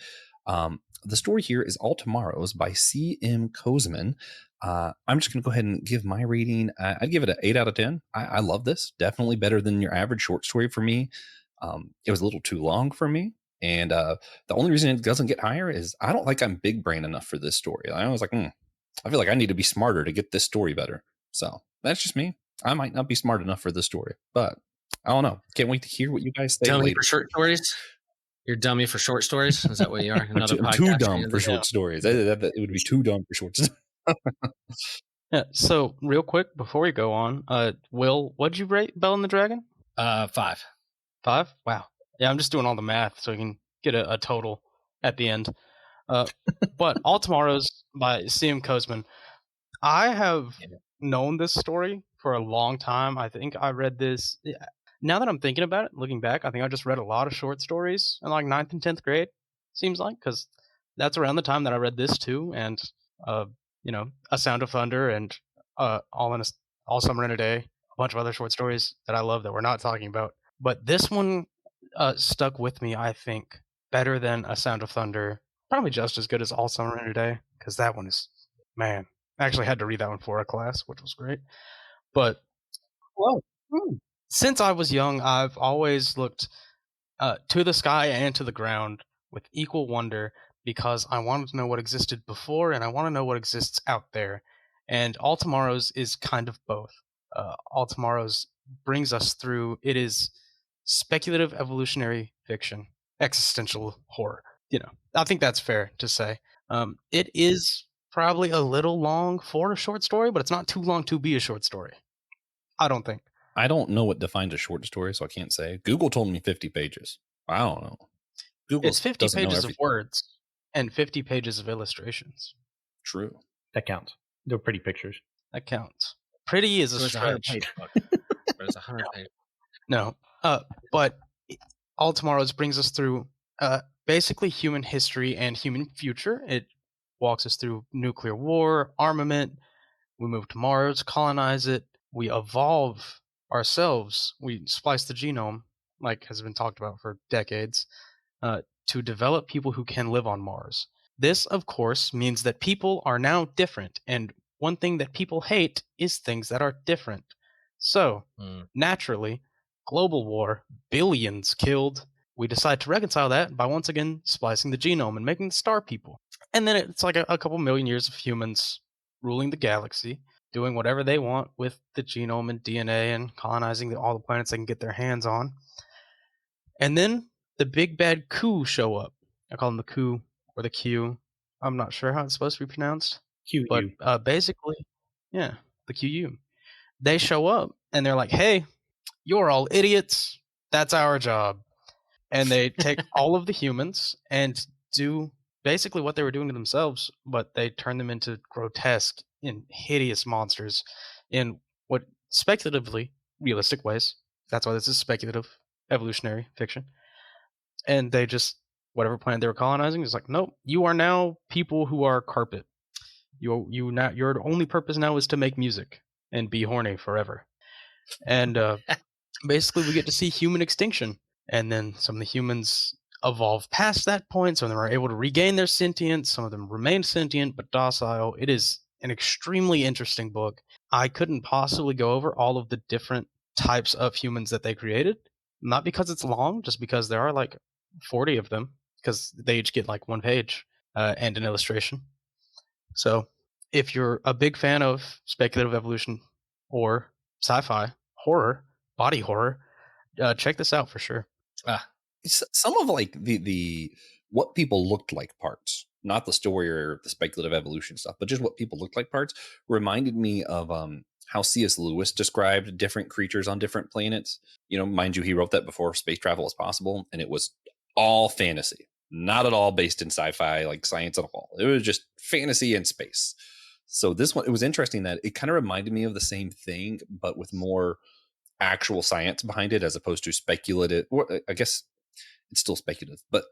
The story here is All Tomorrows by C.M. Kozman. I'm just going to go ahead and give my rating. I'd give it an 8 out of 10. I love this. Definitely better than your average short story for me. It was a little too long for me. And the only reason it doesn't get higher is I don't think I'm big brain enough for this story. I was like, I feel like I need to be smarter to get this story better. So that's just me. I might not be smart enough for this story, but I don't know. Can't wait to hear what you guys say Dummy later. for short stories? You're dummy for short stories? Is that what you are? Another I'm too podcast dumb for short stories. It would be too dumb for short stories. Yeah. So real quick before we go on, Will, what'd you rate Bell and the Dragon? 5. 5? Wow. Yeah, I'm just doing all the math so we can get a total at the end. But All Tomorrows by C.M. Kozman. I have known this story for a long time. I think I read this. Now that I'm thinking about it, looking back, I think I just read a lot of short stories in like 9th and 10th grade, seems like, because that's around the time that I read this too, and A Sound of Thunder and All Summer in a Day, a bunch of other short stories that I love that we're not talking about. But this one stuck with me, I think, better than A Sound of Thunder, probably just as good as All Summer in a Day, because that one is, man, I actually had to read that one for a class, which was great. But since I was young, I've always looked to the sky and to the ground with equal wonder because I wanted to know what existed before and I want to know what exists out there. And All Tomorrows is kind of both. All Tomorrows brings us through. It is speculative evolutionary fiction, existential horror. I think that's fair to say. It is probably a little long for a short story, but it's not too long to be a short story. I don't think. I don't know what defines a short story, so I can't say. Google told me 50 pages. I don't know. Google It's 50 pages of words and 50 pages of illustrations. True. That counts. They're pretty pictures. That counts. Pretty is a stretch. There's 100 pages. No. But All Tomorrows brings us through basically human history and human future. It walks us through nuclear war, armament. We move to Mars, colonize it. We evolve ourselves. We splice the genome, like has been talked about for decades, to develop people who can live on Mars. This, of course, means that people are now different, and one thing that people hate is things that are different. So, naturally, global war, billions killed. We decide to reconcile that by once again splicing the genome and making the star people. And then it's like a couple million years of humans ruling the galaxy, doing whatever they want with the genome and DNA and colonizing all the planets they can get their hands on. And then the big bad coup show up. I call them the coup or the Q. I'm not sure how it's supposed to be pronounced. QU. But basically, yeah, the QU. They show up and they're like, hey, you're all idiots. That's our job. And they take all of the humans and do basically what they were doing to themselves, but they turn them into grotesque and hideous monsters in what speculatively realistic ways. That's why this is speculative evolutionary fiction. And they just, whatever planet they were colonizing is like, nope, you are now people who are carpet. Your only purpose now is to make music and be horny forever. And basically we get to see human extinction. And then some of the humans evolve past that point. Some of them are able to regain their sentience. Some of them remain sentient but docile. It is an extremely interesting book. I couldn't possibly go over all of the different types of humans that they created. Not because it's long, just because there are like 40 of them, because they each get like one page and an illustration. So if you're a big fan of speculative evolution or sci-fi, horror, body horror, check this out for sure. Some of like the what people looked like parts, not the story or the speculative evolution stuff, but just what people looked like parts reminded me of how C.S. Lewis described different creatures on different planets. Mind you, he wrote that before space travel was possible, and it was all fantasy, not at all based in sci-fi, like science at all. It was just fantasy and space. So this one, it was interesting that it kind of reminded me of the same thing, but with more actual science behind it as opposed to speculative. Well, I guess it's still speculative, but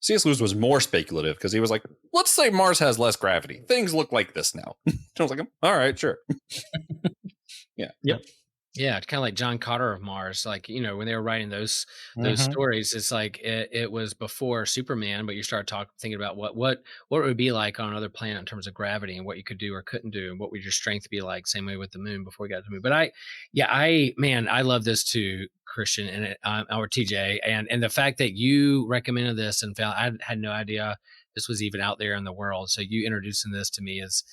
C.S. Lewis was more speculative because he was like, let's say Mars has less gravity. Things look like this now. I was like, all right, sure. Yeah. Yep. Yeah, it's kind of like John Carter of Mars. Like, when they were writing those stories, it's like it was before Superman, but you start thinking about what it would be like on another planet in terms of gravity and what you could do or couldn't do, and what would your strength be like. Same way with the moon before we got to the moon. But I love this too, Christian and or TJ, and the fact that you recommended this and found I had no idea this was even out there in the world. So you introducing this to me is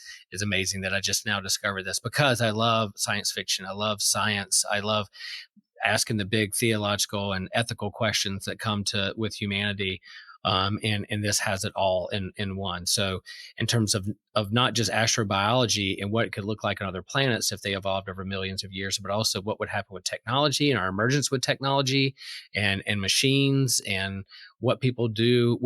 amazing that I just now discovered this, because I love science fiction. I love science. I love asking the big theological and ethical questions that come with humanity. And this has it all in one. So in terms of not just astrobiology and what it could look like on other planets if they evolved over millions of years, but also what would happen with technology and our emergence with technology and machines and what people do,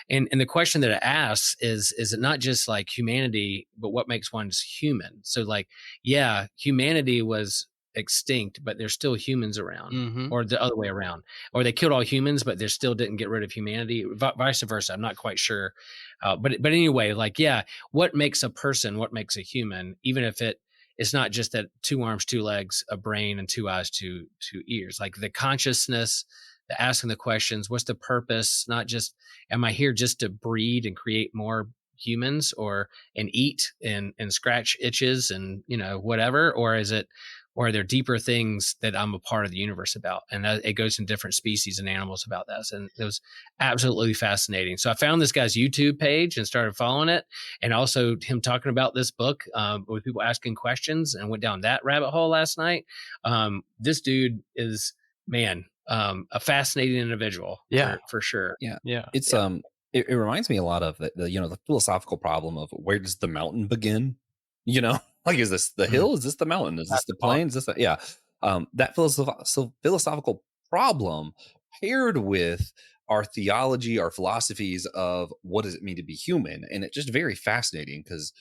and the question that it asks is it not just like humanity, but what makes one human? So like, yeah, humanity was extinct, but there's still humans around, or the other way around, or they killed all humans, but they still didn't get rid of humanity, vice versa. I'm not quite sure. But anyway, like, yeah, what makes a person, what makes a human, even if it's not just that 2 arms, 2 legs, a brain, and 2 eyes, 2 ears, like the consciousness, the asking the questions, what's the purpose? Not just, am I here just to breed and create more humans and eat and scratch itches and, whatever, or are there deeper things that I'm a part of the universe about? And it goes in different species and animals about that. And it was absolutely fascinating. So I found this guy's YouTube page and started following it. And also him talking about this book with people asking questions, and went down that rabbit hole last night. This dude is, a fascinating individual. Yeah. For sure. Yeah. It's, it reminds me a lot of the philosophical problem of, where does the mountain begin? Like, is this the hill? Is this the mountain? Is this the plain? Is this that philosophical problem paired with our theology, our philosophies of what does it mean to be human? And it's just very fascinating, because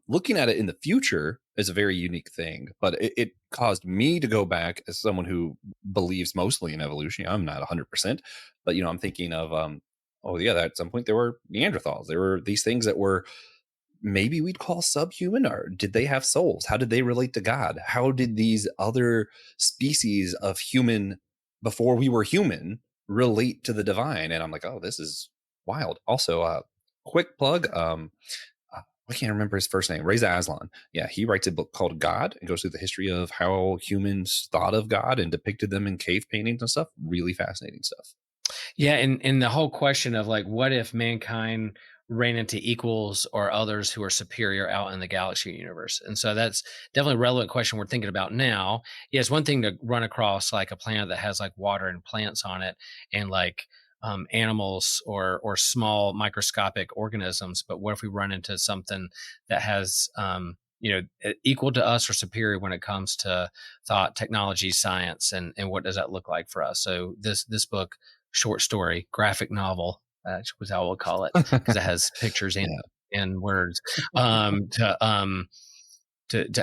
looking at it in the future is a very unique thing. But it caused me to go back, as someone who believes mostly in evolution. I'm not 100%, but I'm thinking of at some point there were Neanderthals. There were these things that were maybe we'd call subhuman, or did they have souls? How did they relate to God? How did these other species of human before we were human relate to the divine? And I'm like, oh, this is wild. Also, quick plug. I can't remember his first name. Reza Aslan. Yeah, he writes a book called God and goes through the history of how humans thought of God and depicted them in cave paintings and stuff. Really fascinating stuff. Yeah, and the whole question of like, what if mankind ran into equals or others who are superior out in the galaxy universe? And so that's definitely a relevant question we're thinking about now. Yeah, it's one thing to run across like a planet that has like water and plants on it, and like animals or small microscopic organisms. But what if we run into something that has equal to us or superior when it comes to thought, technology, science, and what does that look like for us? So this book, short story, graphic novel, was how we'll call it, because it has pictures and words to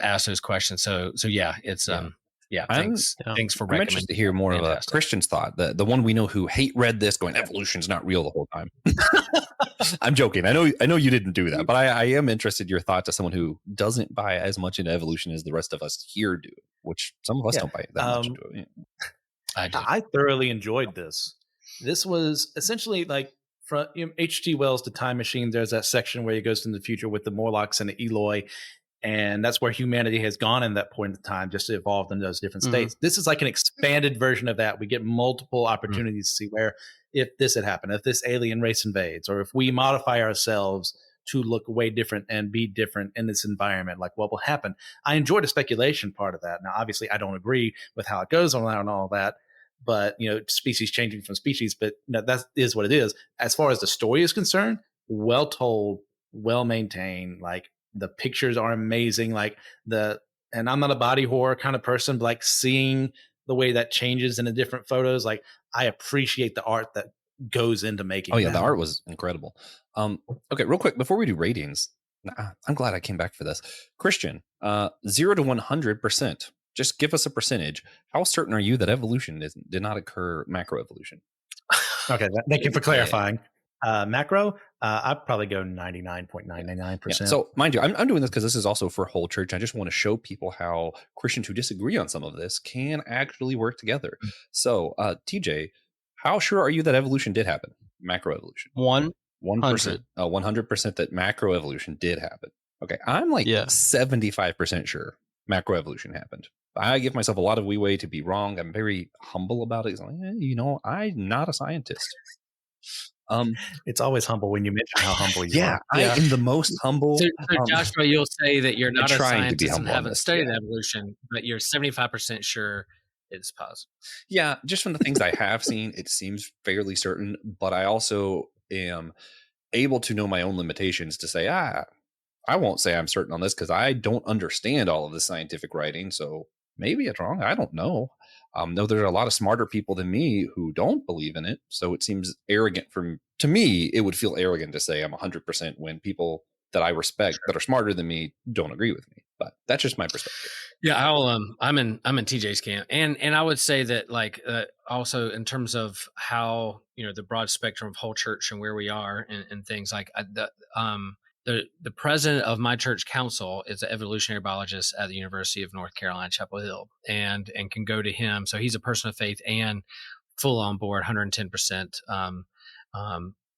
ask those questions. So yeah, it's thanks for recommending. I'm interested to hear more of a Christian's thought, the one we know who read this going, evolution's not real the whole time. I'm joking. I know you didn't do that, but I am interested in your thoughts as someone who doesn't buy as much into evolution as the rest of us here do, which some of us don't buy that much into it. I thoroughly enjoyed this. This was essentially like, from H.G. Wells' The Time Machine. There's that section where he goes into the future with the Morlocks and the Eloi, and that's where humanity has gone in that point in time, just evolved in those different states. This is like an expanded version of that. We get multiple opportunities to see where, if this had happened, if this alien race invades, or if we modify ourselves to look way different and be different in this environment, like what will happen. I enjoy the speculation part of that. Now, obviously, I don't agree with how it goes on and all that, but species changing from species, but that is what it is. As far as the story is concerned, well told, well maintained. Like, the pictures are amazing. Like, the and I'm not a body horror kind of person, but like seeing the way that changes in the different photos, like I appreciate the art that goes into making. Oh yeah, that. the art was incredible. Okay, real quick before we do ratings, I'm glad I came back for this. Christian, 0 to 100%. Just give us a percentage. How certain are you that evolution did not occur macroevolution? Okay, thank you for clarifying. Macro, I'd probably go 99.999%. Yeah. So, mind you, I'm doing this because this is also for whole church. I just want to show people how Christians who disagree on some of this can actually work together. So, TJ, how sure are you that evolution did happen? Macroevolution. 1%. 100% that macroevolution did happen. Okay, I'm like 75% sure macroevolution happened. I give myself a lot of leeway to be wrong. I'm very humble about it. Like, I'm not a scientist. It's always humble when you mention how humble you are. I am the most humble. So Joshua, you'll say that you're not a scientist and haven't studied evolution, but you're 75% sure it's possible. Yeah, just from the things I have seen, it seems fairly certain. But I also am able to know my own limitations to say, I won't say I'm certain on this because I don't understand all of the scientific writing. So maybe it's wrong. I don't know. No, there's a lot of smarter people than me who don't believe in it. So it seems arrogant to me. It would feel arrogant to say I'm 100% when people that I respect that are smarter than me don't agree with me. But that's just my perspective. Yeah, I'm in TJ's camp, and I would say that also in terms of how the broad spectrum of whole church and where we are and things like the president of my church council is an evolutionary biologist at the University of North Carolina, Chapel Hill, and can go to him. So he's a person of faith and full on board, 110%.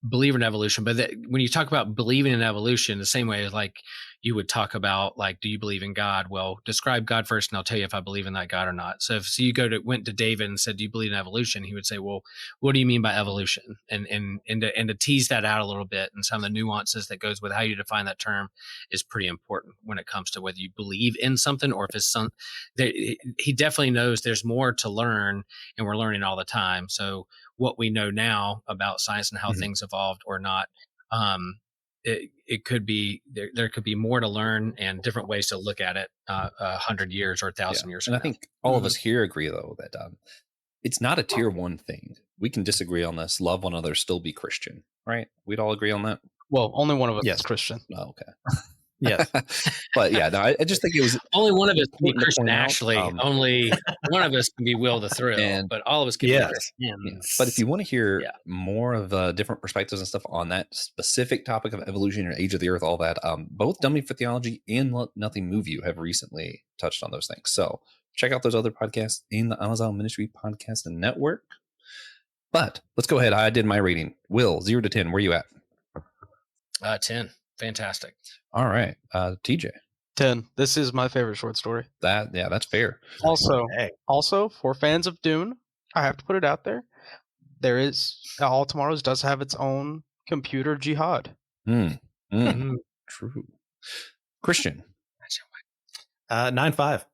Believer in evolution. But when you talk about believing in evolution, the same way as like you would talk about do you believe in God? Well, describe God first, and I'll tell you if I believe in that God or not. So if you went to David and said, "Do you believe in evolution?" He would say, "Well, what do you mean by evolution?" And to tease that out a little bit, and some of the nuances that goes with how you define that term is pretty important when it comes to whether you believe in something or if it's he definitely knows there's more to learn, and we're learning all the time. So what we know now about science and how things evolved or not, it could be there could be more to learn and different ways to look at it 100 years or 1,000 years and from I think all of us here agree though that it's not a tier one thing. We can disagree on this, love one another, still be Christian, right? We'd all agree on that. Well, only one of us is Christian. Oh, okay. Yes. But yeah, no, I just think it was only one of us can be Christian. Actually, only one of us can be Will the Thrill, but all of us can be Christian. Yeah. But if you want to hear more of different perspectives and stuff on that specific topic of evolution and age of the earth, all that, both Dummy for Theology and Nothing Move You have recently touched on those things. So check out those other podcasts in the Anazao Ministry Podcast and Network. But let's go ahead. I did my rating. Will, 0 to 10, where are you at? 10. Fantastic. All right. TJ. 10. This is my favorite short story. That's fair. Also, for fans of Dune, I have to put it out there. There is All Tomorrows does have its own computer jihad. True. Christian. 9.5.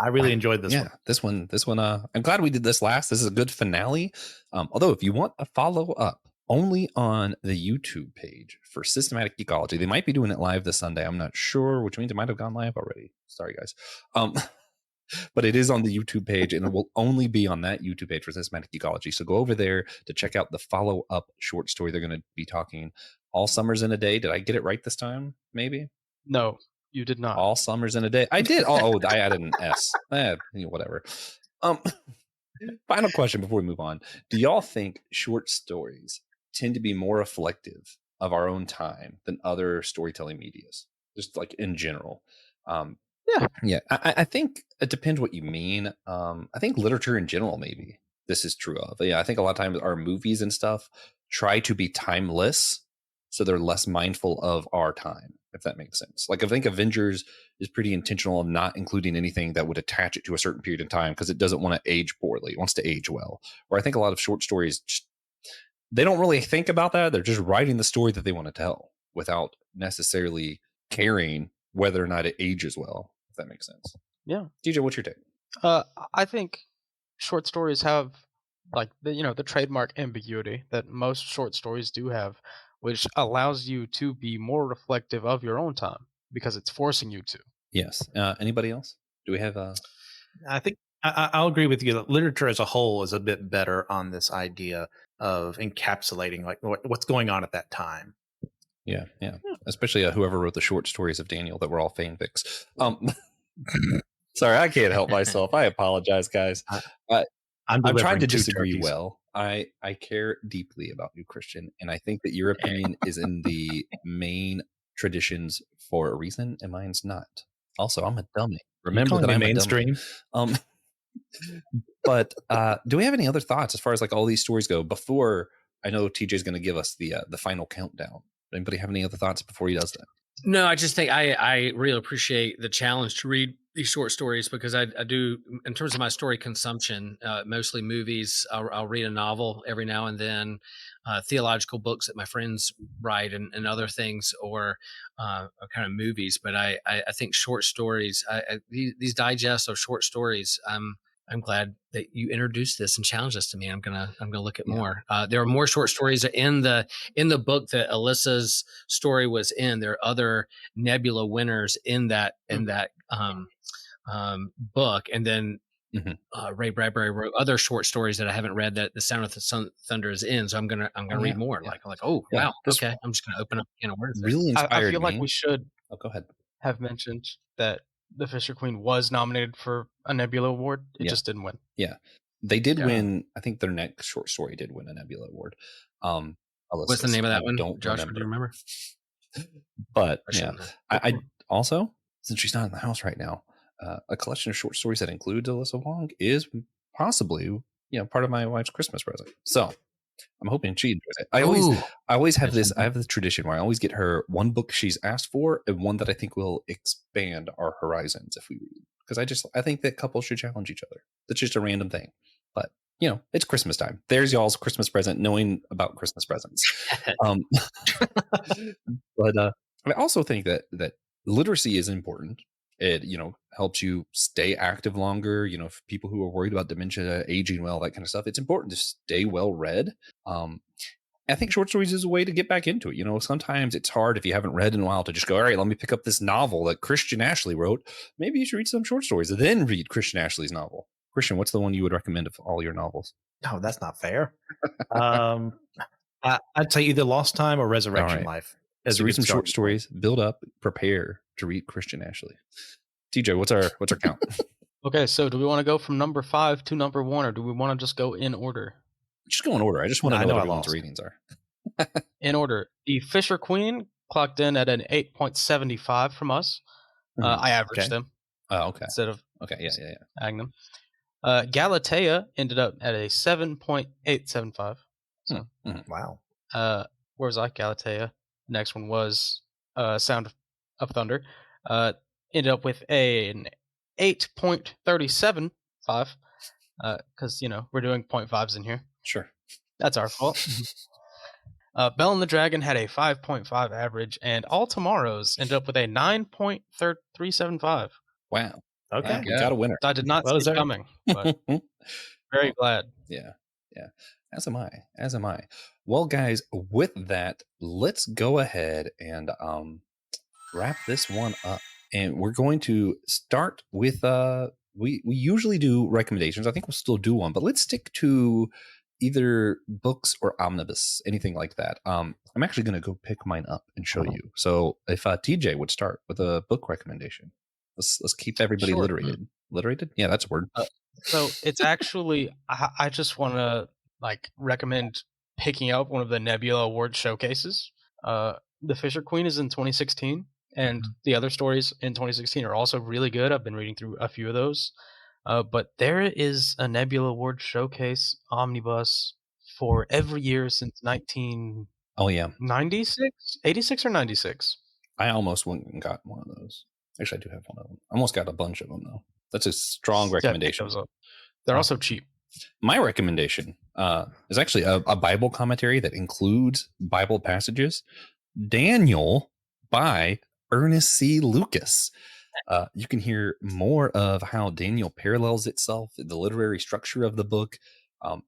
I really enjoyed this one. This one. I'm glad we did this last. This is a good finale. Although if you want a follow up, only on the YouTube page for Systematic Geekology. They might be doing it live this Sunday. I'm not sure, which means it might have gone live already. Sorry, guys. But it is on the YouTube page, and it will only be on that YouTube page for Systematic Geekology. So go over there to check out the follow-up short story. They're going to be talking All Summers in a Day. Did I get it right this time? Maybe? No, you did not. All Summers in a Day. I did. Oh, I added an S. Whatever. Final question before we move on. Do y'all think short stories tend to be more reflective of our own time than other storytelling medias, just like in general? I think it depends what you mean. I think literature in general, maybe this is true of. I think a lot of times our movies and stuff try to be timeless, so they're less mindful of our time, if that makes sense. Like I think Avengers is pretty intentional of not including anything that would attach it to a certain period of time because it doesn't want to age poorly. It wants to age well. Or I think a lot of short stories they don't really think about that. They're just writing the story that they want to tell without necessarily caring whether or not it ages well, if that makes sense. Yeah. DJ, what's your take? I think short stories have the trademark ambiguity that most short stories do have, which allows you to be more reflective of your own time because it's forcing you to. Yes. Anybody else? Do we have a? I think I'll agree with you that literature as a whole is a bit better on this idea of encapsulating like what's going on at that time. Yeah. Especially whoever wrote the short stories of Daniel that were all fanfics. Sorry, I can't help myself. I apologize, guys. I'm trying delivering to 2 disagree. turkeys. Well, I care deeply about you, Christian, and I think that your opinion is in the main traditions for a reason, and mine's not. Also, I'm a dummy. Remember calling that me I'm mainstream? a dummy. But do we have any other thoughts as far as like all these stories go? Before I know TJ's going to give us the final countdown. Anybody have any other thoughts before he does that? No, I just think I really appreciate the challenge to read these short stories because I do, in terms of my story consumption, mostly movies. I'll read a novel every now and then, theological books that my friends write, and other things, or kind of movies. But I think short stories, these digests of short stories. I'm glad that you introduced this and challenged this to me. I'm gonna look at more. There are more short stories in the book that Alyssa's story was in. There are other Nebula winners in that book, and then Ray Bradbury wrote other short stories that I haven't read that The Sound of the Thunder is in. So I'm gonna read more. Yeah. Wow, okay. I'm just gonna open up words. Really inspired I feel me. like we should go ahead. have mentioned that the Fisher Queen was nominated for a Nebula Award. It just didn't win. Yeah, they did win. I think their next short story did win a Nebula Award. What's the name of that one? Don't Joshua, remember. do you remember? But I also, since she's not in the house right now, a collection of short stories that includes Alyssa Wong is possibly part of my wife's Christmas present. So I'm hoping she enjoys it. I always have this. I have this tradition where I always get her one book she's asked for and one that I think will expand our horizons if we read. Because I think that couples should challenge each other. That's just a random thing. But it's Christmas time. There's y'all's Christmas present, knowing about Christmas presents. But I also think that literacy is important. It helps you stay active longer. For people who are worried about dementia, aging well, that kind of stuff, it's important to stay well read. I think short stories is a way to get back into it. Sometimes it's hard if you haven't read in a while to just go, all right, let me pick up this novel that Christian Ashley wrote. Maybe you should read some short stories and then read Christian Ashley's novel. Christian, what's the one you would recommend of all your novels? No, that's not fair. I'd say either Lost Time or Resurrection Life. So read some short stories, build up, prepare to read Christian Ashley. TJ, what's our count? Okay, so do we want to go from number 5 to number 1, or do we want to just go in order? Just go in order. I just want to know what everyone's readings are. In order. The Fisher Queen clocked in at an 8.75 from us. I averaged them. Oh, okay. Instead of yeah. adding them. Galatea ended up at a 7.875. So, wow. Where was I? Galatea. Next one was Sound of Thunder. Ended up with an 8.375 because we're doing 0.5s in here. Sure, that's our fault. Bell and the Dragon had a 5.5 average, and All Tomorrows ended up with a 9.375. Wow. Okay, we got a winner. I did not see it coming, but very glad. Yeah. As am I. Well, guys, with that, let's go ahead and wrap this one up. And we're going to start with we usually do recommendations. I think we'll still do one, but let's stick to either books or omnibus, anything like that. I'm actually going to go pick mine up and show you. So if TJ would start with a book recommendation, let's keep everybody literated. Yeah, that's a word. So it's actually I just want to recommend picking up one of the Nebula Award showcases. The Fisher Queen is in 2016. And the other stories in 2016 are also really good. I've been reading through a few of those. But there is a Nebula Award Showcase omnibus for every year since 1996? 86 or 96? I almost went and got one of those. Actually, I do have one of them. I almost got a bunch of them, though. That's a strong recommendation. They're also cheap. My recommendation is actually a Bible commentary that includes Bible passages. Daniel by Ernest C. Lucas. You can hear more of how Daniel parallels itself, the literary structure of the book.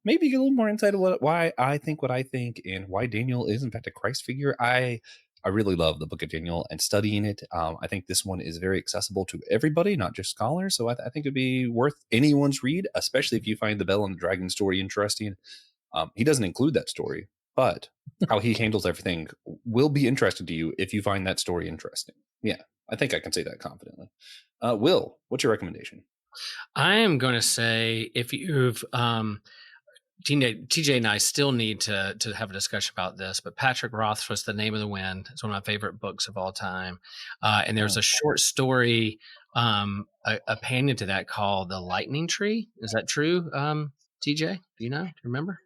Maybe get a little more insight of why I think what I think and why Daniel is in fact a Christ figure. I I really love the Book of Daniel and studying it. I think this one is very accessible to everybody, not just scholars. So I think it'd be worth anyone's read, especially if you find the Bell and the Dragon story interesting. He doesn't include that story, but how he handles everything will be interesting to you if you find that story interesting. Yeah, I think I can say that confidently. Will, what's your recommendation? I am going to say if you've TJ and I still need to have a discussion about this, but Patrick Roth's was The Name of the Wind. It's one of my favorite books of all time. And there's a short story, a companion to that called The Lightning Tree. Is that true, TJ? Do you know? Do you remember?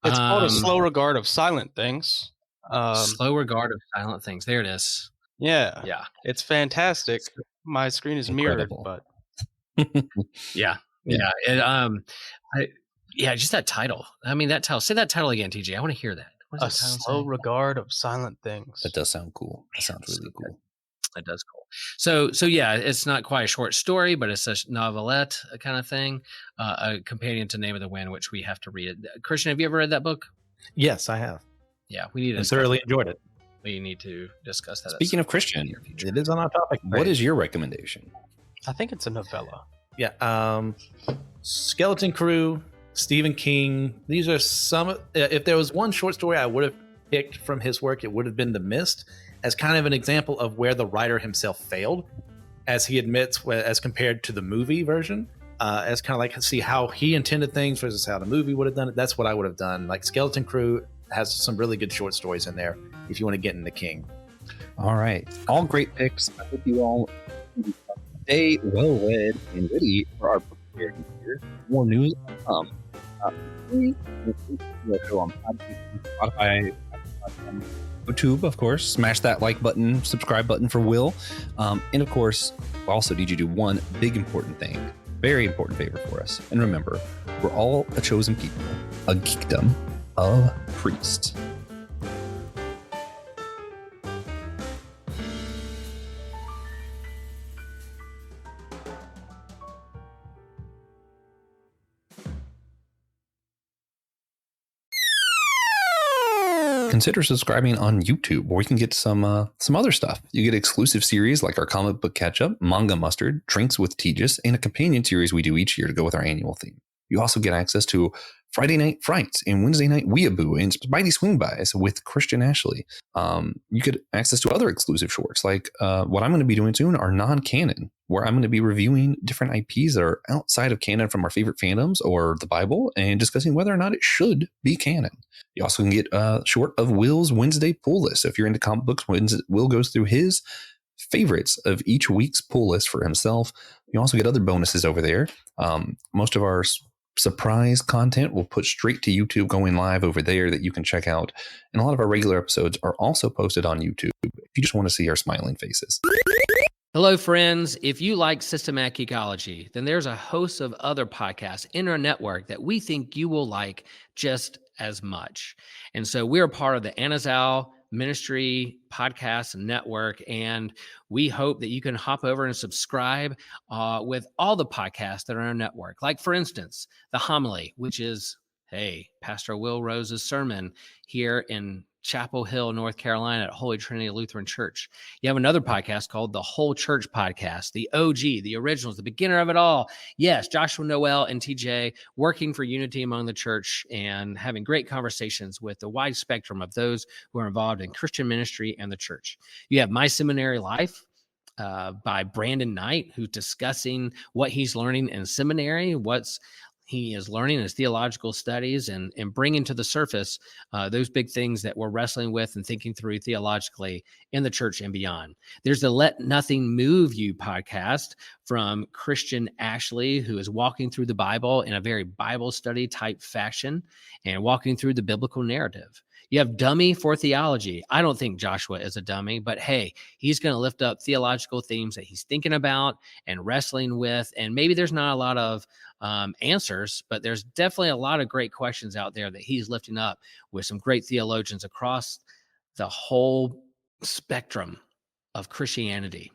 It's called A Slow Regard of Silent Things. Slow Regard of Silent Things. There it is. Yeah. Yeah. It's fantastic. My screen is Incredible. mirrored, but yeah. Yeah, just that title. I mean, that title. Say that title again, TJ. I want to hear that. What A does that title Slow say? Regard of Silent Things. That does sound cool. That sounds really so cool. That does cool. So yeah, it's not quite a short story, but it's a novelette kind of thing, a companion to Name of the Wind, which we have to read. Christian, have you ever read that book? Yes, I have. Yeah, we need to And thoroughly enjoyed it. We need to discuss that. Speaking of Christian, It is on our topic. what is your recommendation? I think it's a novella. Yeah. Skeleton Crew, Stephen King. These are some. If there was one short story I would have picked from his work, it would have been The Mist, as kind of an example of where the writer himself failed, as he admits, as compared to the movie version. As kind of like see how he intended things versus how the movie would have done it. That's what I would have done. Like Skeleton Crew has some really good short stories in there if you want to get into King. All right. All great picks. I hope you all stay well read and ready for our book fair here. More news to come. Please show on Spotify, YouTube, of course. Smash that like button, subscribe button for Will. And of course, we also need you to do one big important thing. Very important favor for us. And remember, we're all a chosen people, a geekdom of priests. Consider subscribing on YouTube, where you can get some other stuff. You get exclusive series like our comic book catch-up, Manga Mustard, Drinks with Tejas, and a companion series we do each year to go with our annual theme. You also get access to Friday Night Frights and Wednesday Night Weeaboo and Spidey Swing Bys with Christian Ashley. You get access to other exclusive shorts, like what I'm going to be doing soon are non-canon, where I'm going to be reviewing different IPs that are outside of canon from our favorite fandoms or the Bible and discussing whether or not it should be canon. You also can get a short of Will's Wednesday pull list. So if you're into comic books, Will goes through his favorites of each week's pull list for himself. You also get other bonuses over there. Most of our surprise content we'll put straight to YouTube going live over there that you can check out. And a lot of our regular episodes are also posted on YouTube if you just want to see our smiling faces. Hello, friends. If you like systematic geekology, then there's a host of other podcasts in our network that we think you will like just as much. And so we're part of the Anazao Ministry podcast network, and we hope that you can hop over and subscribe with all the podcasts that are on our network. Like, for instance, The Homily, which is, Pastor Will Rose's sermon here in Chapel Hill, North Carolina at Holy Trinity Lutheran Church. You have another podcast called The Whole Church Podcast, the OG, the originals, the beginner of it all. Yes, Joshua Noel and TJ working for unity among the church and having great conversations with the wide spectrum of those who are involved in Christian ministry and the church. You have My Seminary Life by Brandon Knight, who's discussing what he's learning in seminary, he is learning his theological studies and bringing to the surface those big things that we're wrestling with and thinking through theologically in the church and beyond. There's the Let Nothing Move You podcast from Christian Ashley, who is walking through the Bible in a very Bible study type fashion and walking through the biblical narrative. You have Dummy for Theology. I don't think Joshua is a dummy, but hey, he's going to lift up theological themes that he's thinking about and wrestling with. And maybe there's not a lot of answers, but there's definitely a lot of great questions out there that he's lifting up with some great theologians across the whole spectrum of Christianity.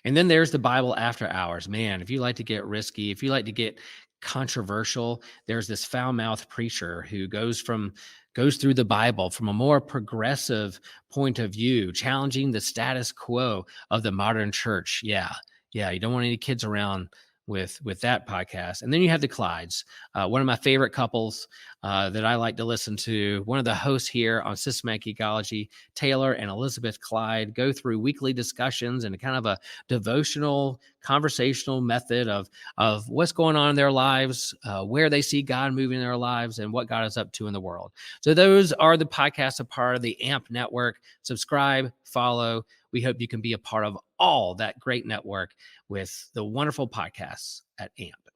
And then there's the Bible After Hours. Man, if you like to get risky, if you like to get controversial, there's this foul-mouthed preacher who goes from goes through the Bible from a more progressive point of view, challenging the status quo of the modern church. Yeah. You don't want any kids around with that podcast. And then you have the Clydes, one of my favorite couples that I like to listen to. One of the hosts here on Systematic Geekology, Taylor and Elizabeth Clyde, go through weekly discussions and kind of a devotional, conversational method of what's going on in their lives, where they see God moving in their lives, and what God is up to in the world. So those are the podcasts, a part of the AMP network. Subscribe, follow. We hope you can be a part of all that great network with the wonderful podcasts at AMP.